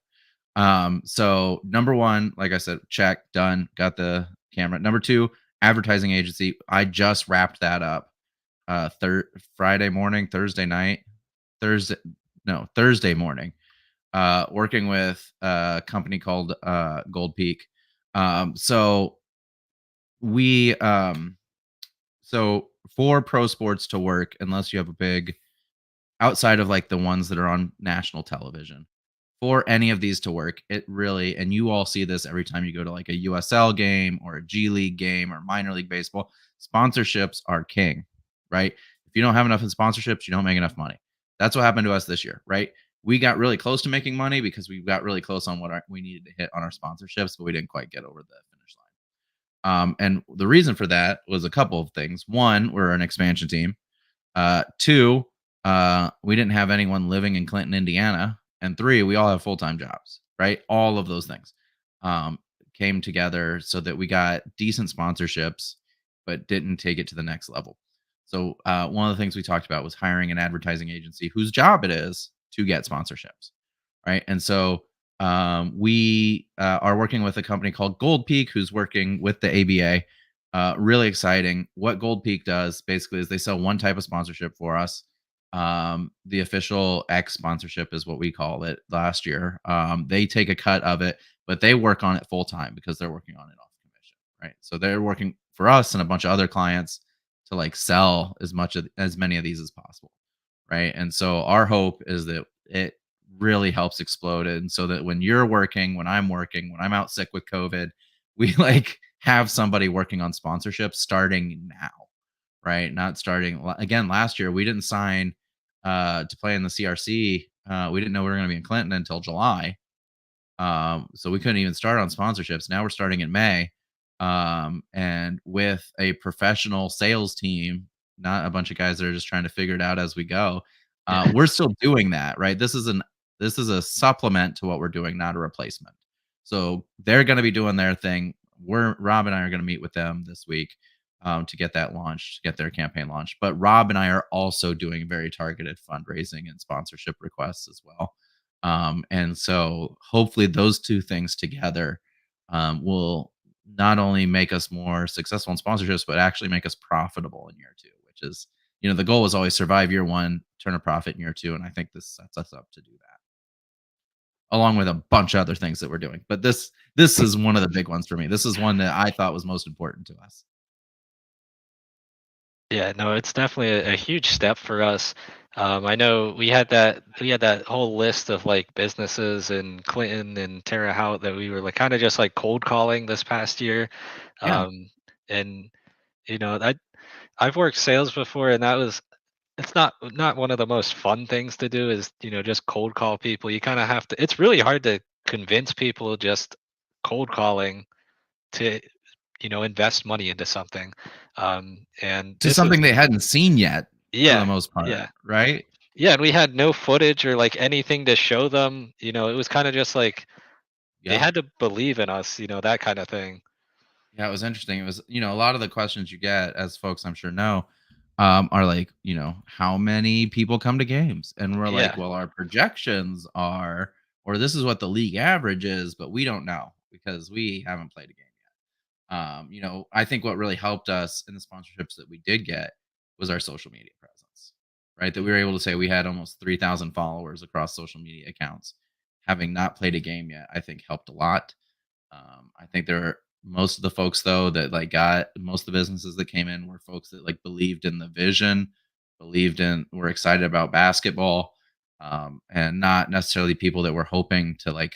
C: So number 1, like I said, check, done, got the camera. Number 2, advertising agency. I just wrapped that up Friday morning, Thursday night, Thursday morning. Working with a company called Gold Peak. So we so for pro sports to work, unless you have a big outside of like the ones that are on national television, for any of these to work, it really, and you all see this every time you go to like a USL game or a G League game or minor league baseball, sponsorships are king, right? If you don't have enough in sponsorships, you don't make enough money. That's what happened to us this year, right? We got really close to making money because we got really close on what we needed to hit on our sponsorships, but we didn't quite get over the finish line. And the reason for that was a couple of things. One, we're an expansion team. 2, we didn't have anyone living in Clinton, Indiana. And 3, we all have full-time jobs, right? All of those things came together so that we got decent sponsorships, but didn't take it to the next level. So one of the things we talked about was hiring an advertising agency whose job it is to get sponsorships, right? And so we are working with a company called Gold Peak, who's working with the ABA. Really exciting. What Gold Peak does basically is they sell one type of sponsorship for us. The official X sponsorship is what we call it last year. They take a cut of it, but they work on it full time because they're working on it off commission, right? So they're working for us and a bunch of other clients to like sell as many of these as possible, right? And so our hope is that it really helps explode it, and so that when you're working, when I'm working, when I'm out sick with COVID, we like have somebody working on sponsorships starting now, right? Not starting again last year. We didn't sign to play in the CRC. We didn't know we were going to be in Clinton until July. So we couldn't even start on sponsorships. Now we're starting in May. And with a professional sales team, not a bunch of guys that are just trying to figure it out as we go. We're still doing that, right? This is a supplement to what we're doing, not a replacement. So they're going to be doing their thing. Rob and I are going to meet with them this week to get that launched, get their campaign launched. But Rob and I are also doing very targeted fundraising and sponsorship requests as well. And so hopefully those 2 things together will not only make us more successful in sponsorships, but actually make us profitable in year 2, which is, the goal is always survive year 1, turn a profit in year 2. And I think this sets us up to do that, along with a bunch of other things that we're doing. But this is one of the big ones for me. This is one that I thought was most important to us.
B: Yeah, no, it's definitely a huge step for us. I know we had that whole list of like businesses in Clinton and Terre Haute that we were like kind of just like cold calling this past year.
C: Yeah.
B: And I've worked sales before, and it's not one of the most fun things to do is just cold call people. You kind of have to. It's really hard to convince people just cold calling to invest money into something. And
C: To
B: this is
C: something they hadn't seen yet for the
B: yeah,
C: most part,
B: yeah,
C: right?
B: yeah. And we had no footage or like anything to show them. It was kind of just like they
C: Yeah.
B: had to believe in us. That kind of thing.
C: Yeah, it was interesting. It was, a lot of the questions you get, as folks I'm sure know, are like, how many people come to games? And we're like,
B: Yeah,
C: well, our projections are, or this is what the league average is, but we don't know because we haven't played a game yet. I think what really helped us in the sponsorships that we did get was our social media presence. right? That we were able to say we had almost 3,000 followers across social media accounts. Having not played a game yet, I think helped a lot. I think there are most of the folks though that like got most of the businesses that came in were folks that like believed in the vision, were excited about basketball, and not necessarily people that were hoping to like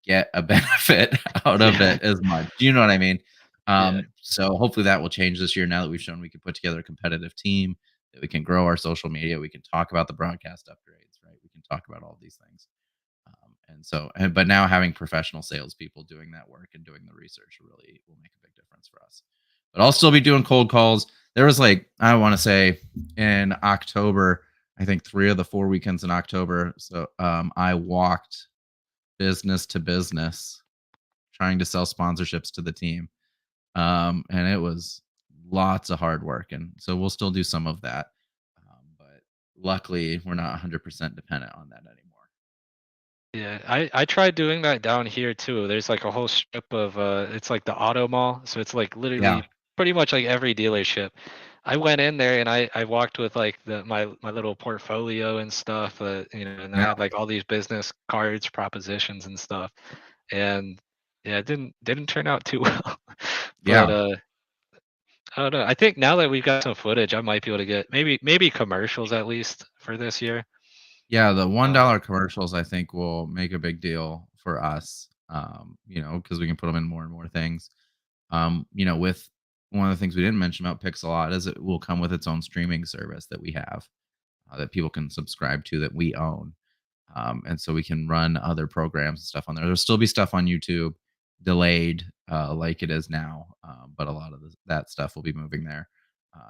C: get a benefit out of
B: Yeah.
C: it as much. Do you know what I mean?
B: Yeah.
C: So hopefully that will change this year now that we've shown we can put together a competitive team, that we can grow our social media, we can talk about the broadcast upgrades, right? We can talk about all these things. But now having professional salespeople doing that work and doing the research really will make a big difference for us. But I'll still be doing cold calls. There was like, I want to say in October, I think 3 of the 4 weekends in October. So I walked business to business trying to sell sponsorships to the team. And it was lots of hard work. And so we'll still do some of that. But luckily, we're not 100% dependent on that anymore.
B: Yeah, I tried doing that down here too. There's like a whole strip of it's like the auto mall, so it's like
C: Yeah.
B: literally pretty much like every dealership. I went in there and I walked with like my little portfolio and stuff, and I
C: Yeah.
B: had like all these business cards, propositions and stuff. And yeah, it didn't turn out too well. But
C: Yeah.
B: I don't know. I think now that we've got some footage, I might be able to get maybe commercials at least for this year.
C: Yeah, the
B: Uh,
C: $1 commercials I think will make a big deal for us, because we can put them in more and more things. With one of the things we didn't mention about Pix a lot is it will come with its own streaming service that we have, that people can subscribe to that we own. And so we can run other programs and stuff on there. There'll still be stuff on YouTube delayed, like it is now, but a lot of that stuff will be moving there,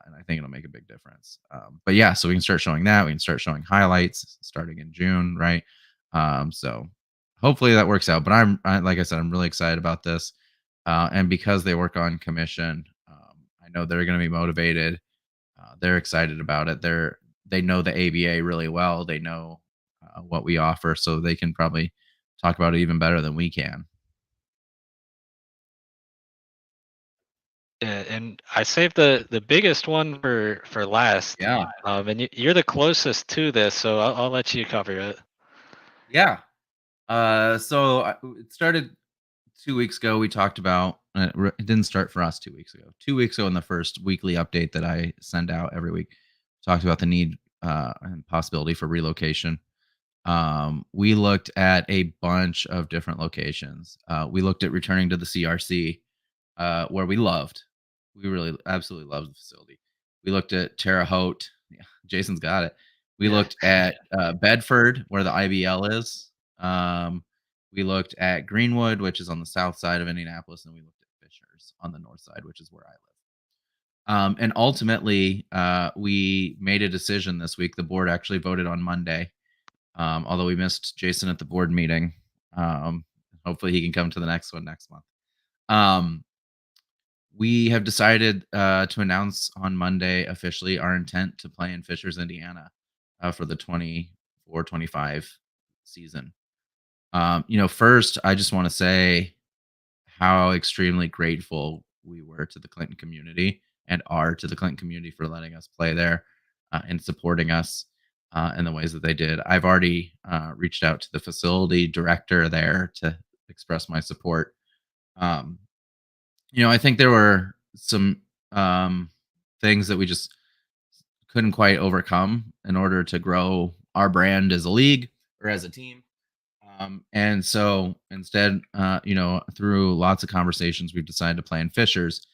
C: and I think it'll make a big difference. But yeah, so we can start showing that. We can start showing highlights starting in June, right? So hopefully that works out. But like I said, I'm really excited about this, and because they work on commission, I know they're going to be motivated. They're excited about it. They know the ABA really well. They know what we offer, so they can probably talk about it even better than we can.
B: Yeah, and I saved the biggest one for last.
C: Yeah,
B: And you're the closest to this, so I'll let you cover it.
C: yeah. It started 2 weeks ago. We talked about it didn't start for us 2 weeks ago. 2 weeks ago, in the first weekly update that I send out every week, talked about the need and possibility for relocation. We looked at a bunch of different locations. We looked at returning to the CRC, where we really absolutely loved the facility. We looked at Terre Haute. Yeah, Jason's got it. We
B: Yeah.
C: looked at Bedford, where the IBL is. We looked at Greenwood, which is on the south side of Indianapolis, and we looked at Fishers on the north side, which is where I live. And ultimately, we made a decision this week. The board actually voted on Monday, although we missed Jason at the board meeting. Hopefully, he can come to the next one next month. We have decided to announce on Monday officially our intent to play in Fishers, Indiana, for the 24-25 season. First, I just want to say how extremely grateful we were to the Clinton community and are to the Clinton community for letting us play there, and supporting us in the ways that they did. I've already reached out to the facility director there to express my support. Um, I think there were some things that we just couldn't quite overcome in order to grow our brand as a league or as a team. And so instead, through lots of conversations, we've decided to play in Fishers.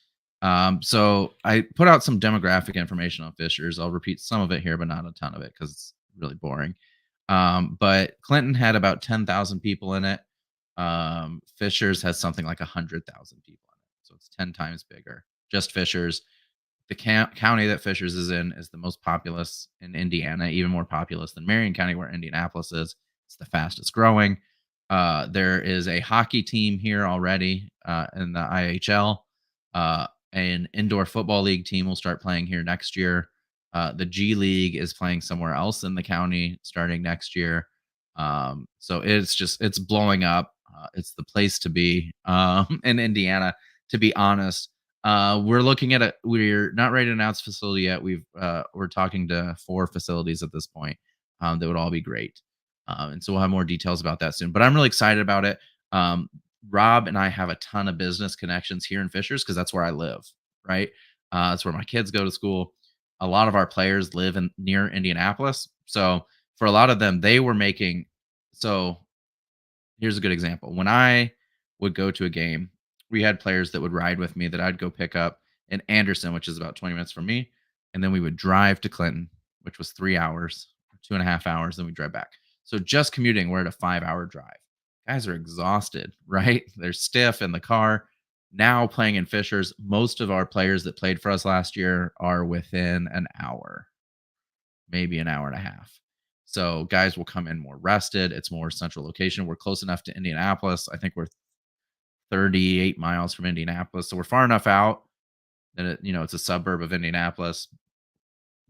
C: So I put out some demographic information on Fishers. I'll repeat some of it here, but not a ton of it because it's really boring. But Clinton had about 10,000 people in it. Fishers has something like 100,000 people in it. So it's 10 times bigger. Just Fishers. The county that Fishers is in is the most populous in Indiana, even more populous than Marion County, where Indianapolis is. It's the fastest growing. There is a hockey team here already in the IHL. An indoor football league team will start playing here next year. The G League is playing somewhere else in the county starting next year. So it's blowing up. It's the place to be in Indiana, to be honest. We're looking at we're not ready to announce facility yet. We're talking to 4 facilities at this point. That would all be great. And so we'll have more details about that soon. But I'm really excited about it. Um, Rob and I have a ton of business connections here in Fishers because that's where I live, right? That's where my kids go to school. A lot of our players live in near Indianapolis. So for a lot of them, they were making so here's a good example. When I would go to a game, we had players that would ride with me that I'd go pick up in Anderson, which is about 20 minutes from me. And then we would drive to Clinton, which was 3 hours, 2.5 hours. Then we drive back. So just commuting, we're at a 5 hour drive. Guys are exhausted, right? They're stiff in the car. Now playing in Fishers, most of our players that played for us last year are within an hour, maybe an hour and a half. So guys will come in more rested. It's more central location. We're close enough to Indianapolis. I think we're 38 miles from Indianapolis. So we're far enough out that it's a suburb of Indianapolis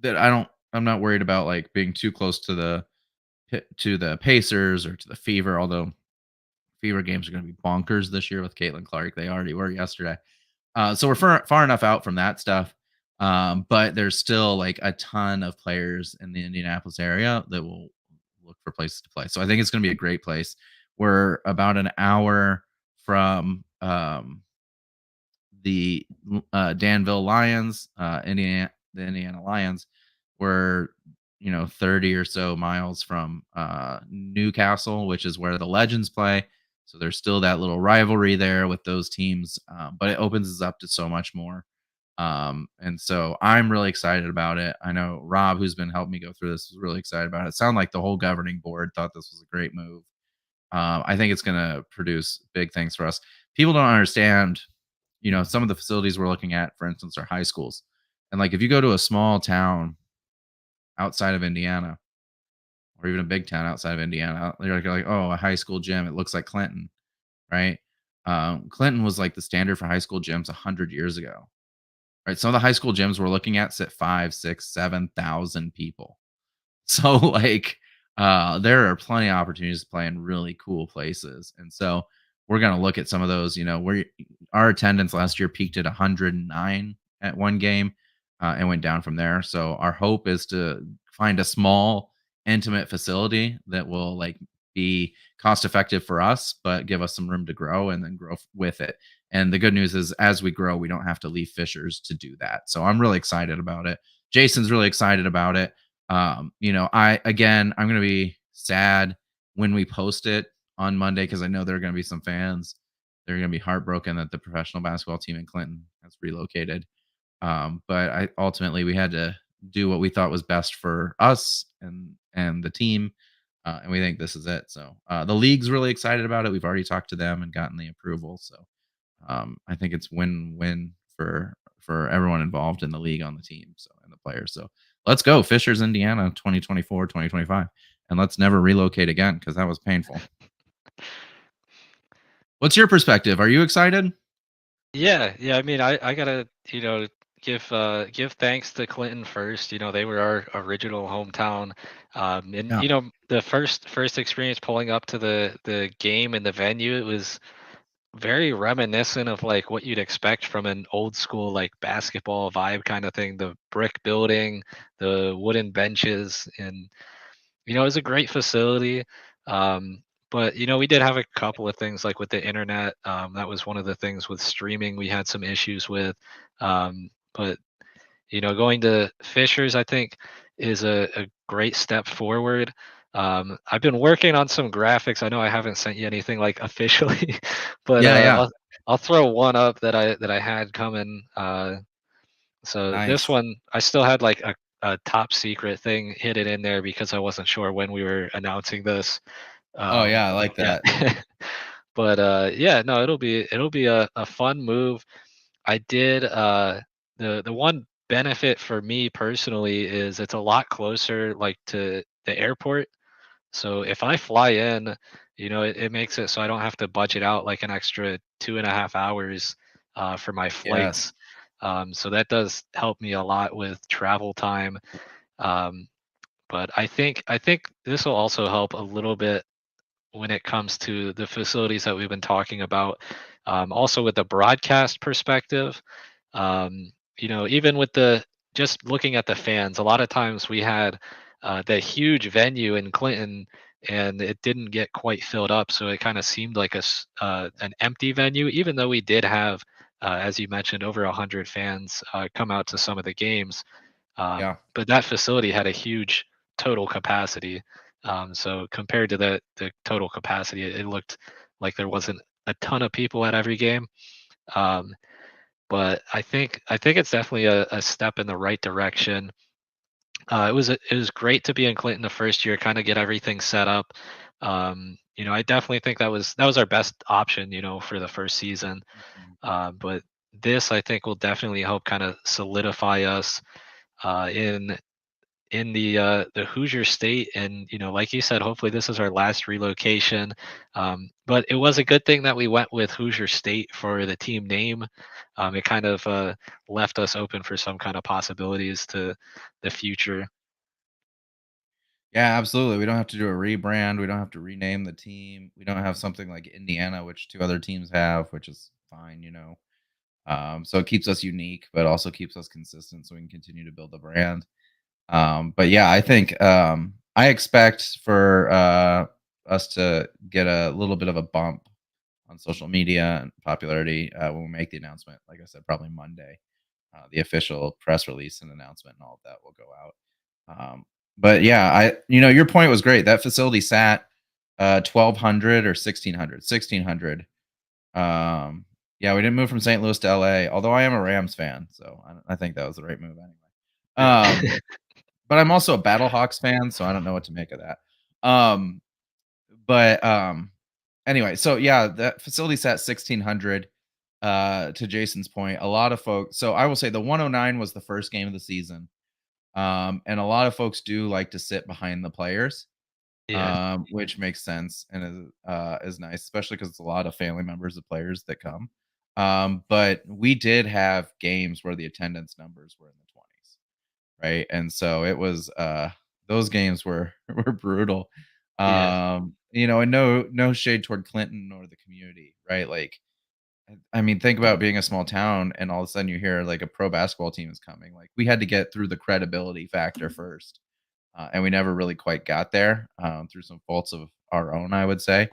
C: that I'm not worried about like being too close to the Pacers or to the Fever, although Fever games are going to be bonkers this year with Caitlin Clark. They already were yesterday. So we're far enough out from that stuff. But there's still like a ton of players in the Indianapolis area that will look for places to play. So I think it's going to be a great place. We're about an hour from the Danville Lions, the Indiana Lions. We're 30 or so miles from Newcastle, which is where the Legends play. So there's still that little rivalry there with those teams, but it opens us up to so much more. And so I'm really excited about it. I know Rob, who's been helping me go through this, is really excited about it. It sounded like the whole governing board thought this was a great move. I think it's going to produce big things for us. People don't understand, some of the facilities we're looking at, for instance, are high schools. And like if you go to a small town outside of Indiana, or even a big town outside of Indiana, they're like, oh, a high school gym. It looks like Clinton, right? Clinton was like the standard for high school gyms 100 years ago, right? Some of the high school gyms we're looking at sit 5, 6, 7,000 people. So like there are plenty of opportunities to play in really cool places. And so we're going to look at some of those, where our attendance last year peaked at 109 at one game and went down from there. So our hope is to find a small, intimate facility that will like be cost effective for us, but give us some room to grow and then grow with it. And the good news is as we grow, we don't have to leave Fishers to do that. So I'm really excited about it. Jason's really excited about it. I'm going to be sad when we post it on Monday because I know there are going to be some fans. They're going to be heartbroken that the professional basketball team in Clinton has relocated. But ultimately we had to do what we thought was best for us and the team, and we think this is it. So the league's really excited about it. We've already talked to them and gotten the approval. So I think it's win-win for everyone involved in the league, on the team, so and the players. So let's go Fishers, Indiana, 2024, 2025, and let's never relocate again because that was painful. What's your perspective? Are you excited?
B: Yeah. I mean, I gotta give thanks to Clinton first. They were our original hometown, and
C: Yeah.
B: the first experience pulling up to the game and the venue, it was very reminiscent of like what you'd expect from an old school like basketball vibe kind of thing. The brick building, the wooden benches, and it was a great facility. But we did have a couple of things like with the internet. That was one of the things with streaming we had some issues with. But going to Fishers, I think, is a great step forward. I've been working on some graphics. I know I haven't sent you anything like officially, but
C: Yeah.
B: I'll throw one up that I had coming. So this
C: Nice.
B: one, I still had like a top secret thing hidden in there because I wasn't sure when we were announcing this.
C: Oh yeah, I like
B: Yeah.
C: that.
B: But yeah, no, it'll be a fun move. I did the one benefit for me personally is it's a lot closer like to the airport. So if I fly in, it makes it so I don't have to budget out like an extra 2.5 hours for my
C: Yes.
B: flights. So that does help me a lot with travel time. Um, but I think this will also help a little bit when it comes to the facilities that we've been talking about. Also with the broadcast perspective, Even with the just looking at the fans, a lot of times we had that huge venue in Clinton, and it didn't get quite filled up, so it kind of seemed like an empty venue, even though we did have, as you mentioned, over 100 fans come out to some of the games.
C: Yeah.
B: But that facility had a huge total capacity. So compared to the total capacity, it looked like there wasn't a ton of people at every game. Um, but I think it's definitely a step in the right direction. It was great to be in Clinton the first year, kind of get everything set up. I definitely think that was our best option, for the first season.
C: Mhm.
B: But this I think will definitely help kind of solidify us in the Hoosier state, and like you said, hopefully this is our last relocation. But it was a good thing that we went with Hoosier State for the team name. It kind of left us open for some kind of possibilities to the future.
C: Yeah, absolutely. We don't have to do a rebrand. We don't have to rename the team. We don't have something like Indiana, which two other teams have, which is fine. So it keeps us unique, but also keeps us consistent so we can continue to build the brand. But yeah, I think I expect for us to get a little bit of a bump on social media and popularity when we make the announcement. Like I said, probably Monday, the official press release and announcement and all of that will go out. But yeah, your point was great. That facility sat 1,200 or 1,600, 1,600. Yeah, we didn't move from St. Louis to LA, although I am a Rams fan, so I think that was the right move anyway.
B: Yeah.
C: But I'm also a Battlehawks fan, so I don't know what to make of that. Um, but anyway, so yeah, that facility sat 1,600. To Jason's point, a lot of folks. So I will say the 109 was the first game of the season. And a lot of folks do like to sit behind the players,
B: Yeah.
C: which makes sense and is nice, especially because it's a lot of family members of players that come. But we did have games where the attendance numbers were in the 20s, right? And so it was those games were were brutal.
B: Yeah.
C: And no shade toward Clinton or the community, right? Like I mean, think about being a small town and all of a sudden you hear like a pro basketball team is coming. Like we had to get through the credibility factor first, and we never really quite got there through some faults of our own, I would say.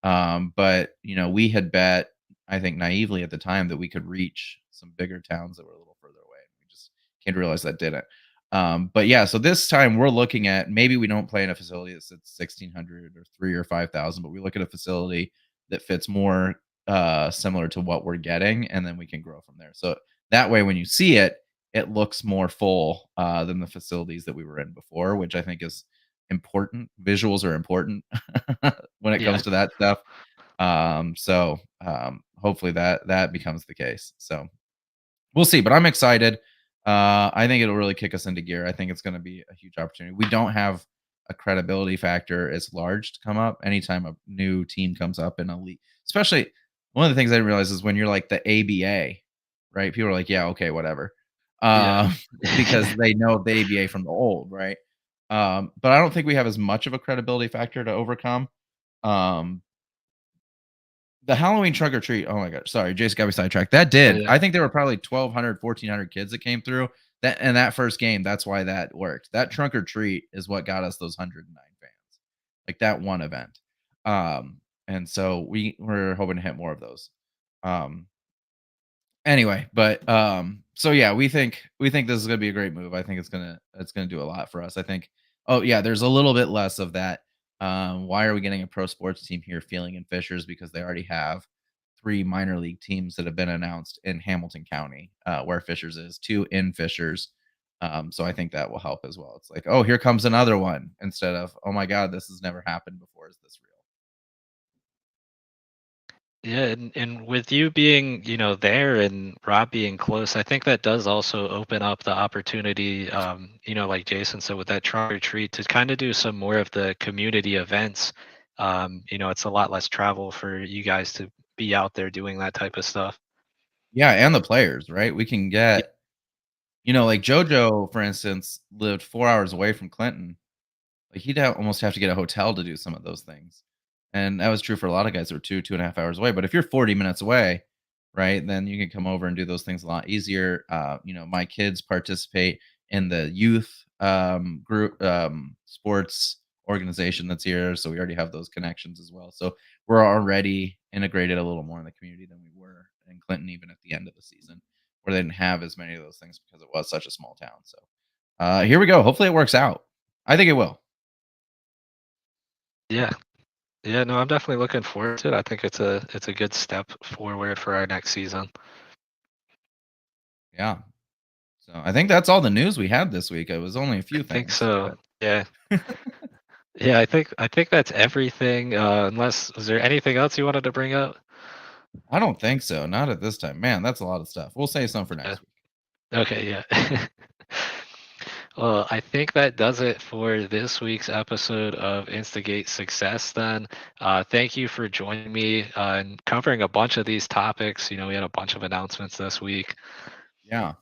C: But we had bet, I think, naively at the time that we could reach some bigger towns that were a little further away. We just came to realize that didn't. But yeah, so this time we're looking at maybe we don't play in a facility that sits 1,600 or 3 or 5,000, but we look at a facility that fits more similar to what we're getting, and then we can grow from there. So that way, when you see it, it looks more full than the facilities that we were in before, which I think is important. Visuals are important when it
B: Yeah.
C: comes to that stuff. So hopefully that becomes the case. So we'll see, but I'm excited. I think it'll really kick us into gear. I think it's going to be a huge opportunity. We don't have a credibility factor as large to come up anytime a new team comes up in a league. Especially one of the things I didn't realize is when you're like the ABA, right? People are like, yeah, okay, whatever,
B: Yeah.
C: uh, because they know the ABA from the old, right? But I don't think we have as much of a credibility factor to overcome. Um, the Halloween trunk or treat, oh my god, sorry, Jason got me sidetracked. That
B: Oh
C: did.
B: yeah.
C: I think there were probably 1,200, 1,400 kids that came through. That in that first game, that's why that worked. That trunk or treat is what got us those 109 fans. Like that one event. And so we're hoping to hit more of those. Um, Anyway, but so yeah, we think this is gonna be a great move. I think it's gonna do a lot for us. I think oh yeah, there's a little bit less of that. Why are we getting a pro sports team here feeling in Fishers? Because they already have three minor league teams that have been announced in Hamilton County, where Fishers is, two in Fishers. So I think that will help as well. It's like, oh, here comes another one instead of, oh my God, this has never happened before. Is this real?
B: Yeah, and with you being, there and Rob being close, I think that does also open up the opportunity, like Jason said, with that trunk or treat to kind of do some more of the community events. It's a lot less travel for you guys to be out there doing that type of stuff.
C: Yeah, and the players, right? We can
B: Yeah.
C: get like JoJo, for instance, lived 4 hours away from Clinton. Like, he'd almost have to get a hotel to do some of those things, and that was true for a lot of guys that were 2.5 hours away, but if you're 40 minutes away, right? Then you can come over and do those things a lot easier. My kids participate in the youth group sports organization that's here, so we already have those connections as well. So we're already integrated a little more in the community than we were in Clinton, even at the end of the season, where they didn't have as many of those things because it was such a small town. So here we go. Hopefully it works out. I think it will.
B: Yeah. Yeah, no, I'm definitely looking forward to it. I think it's a good step forward for our next season.
C: Yeah. So I think that's all the news we had this week. It was only a few
B: I think
C: things.
B: so. Yeah. Yeah, I think that's everything. Unless is there anything else you wanted to bring up?
C: I don't think so. Not at this time. Man, that's a lot of stuff. We'll save some for next week.
B: Okay, yeah. Well, I think that does it for this week's episode of Instigate Success then. Thank you for joining me and covering a bunch of these topics. We had a bunch of announcements this week.
C: Yeah.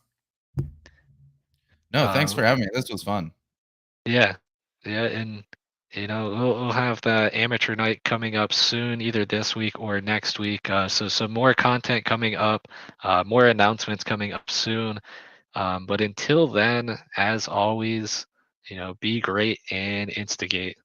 C: No, thanks for having me. This was fun.
B: Yeah. Yeah, and we'll have the amateur night coming up soon, either this week or next week. So some more content coming up, more announcements coming up soon. But until then, as always, be great and instigate.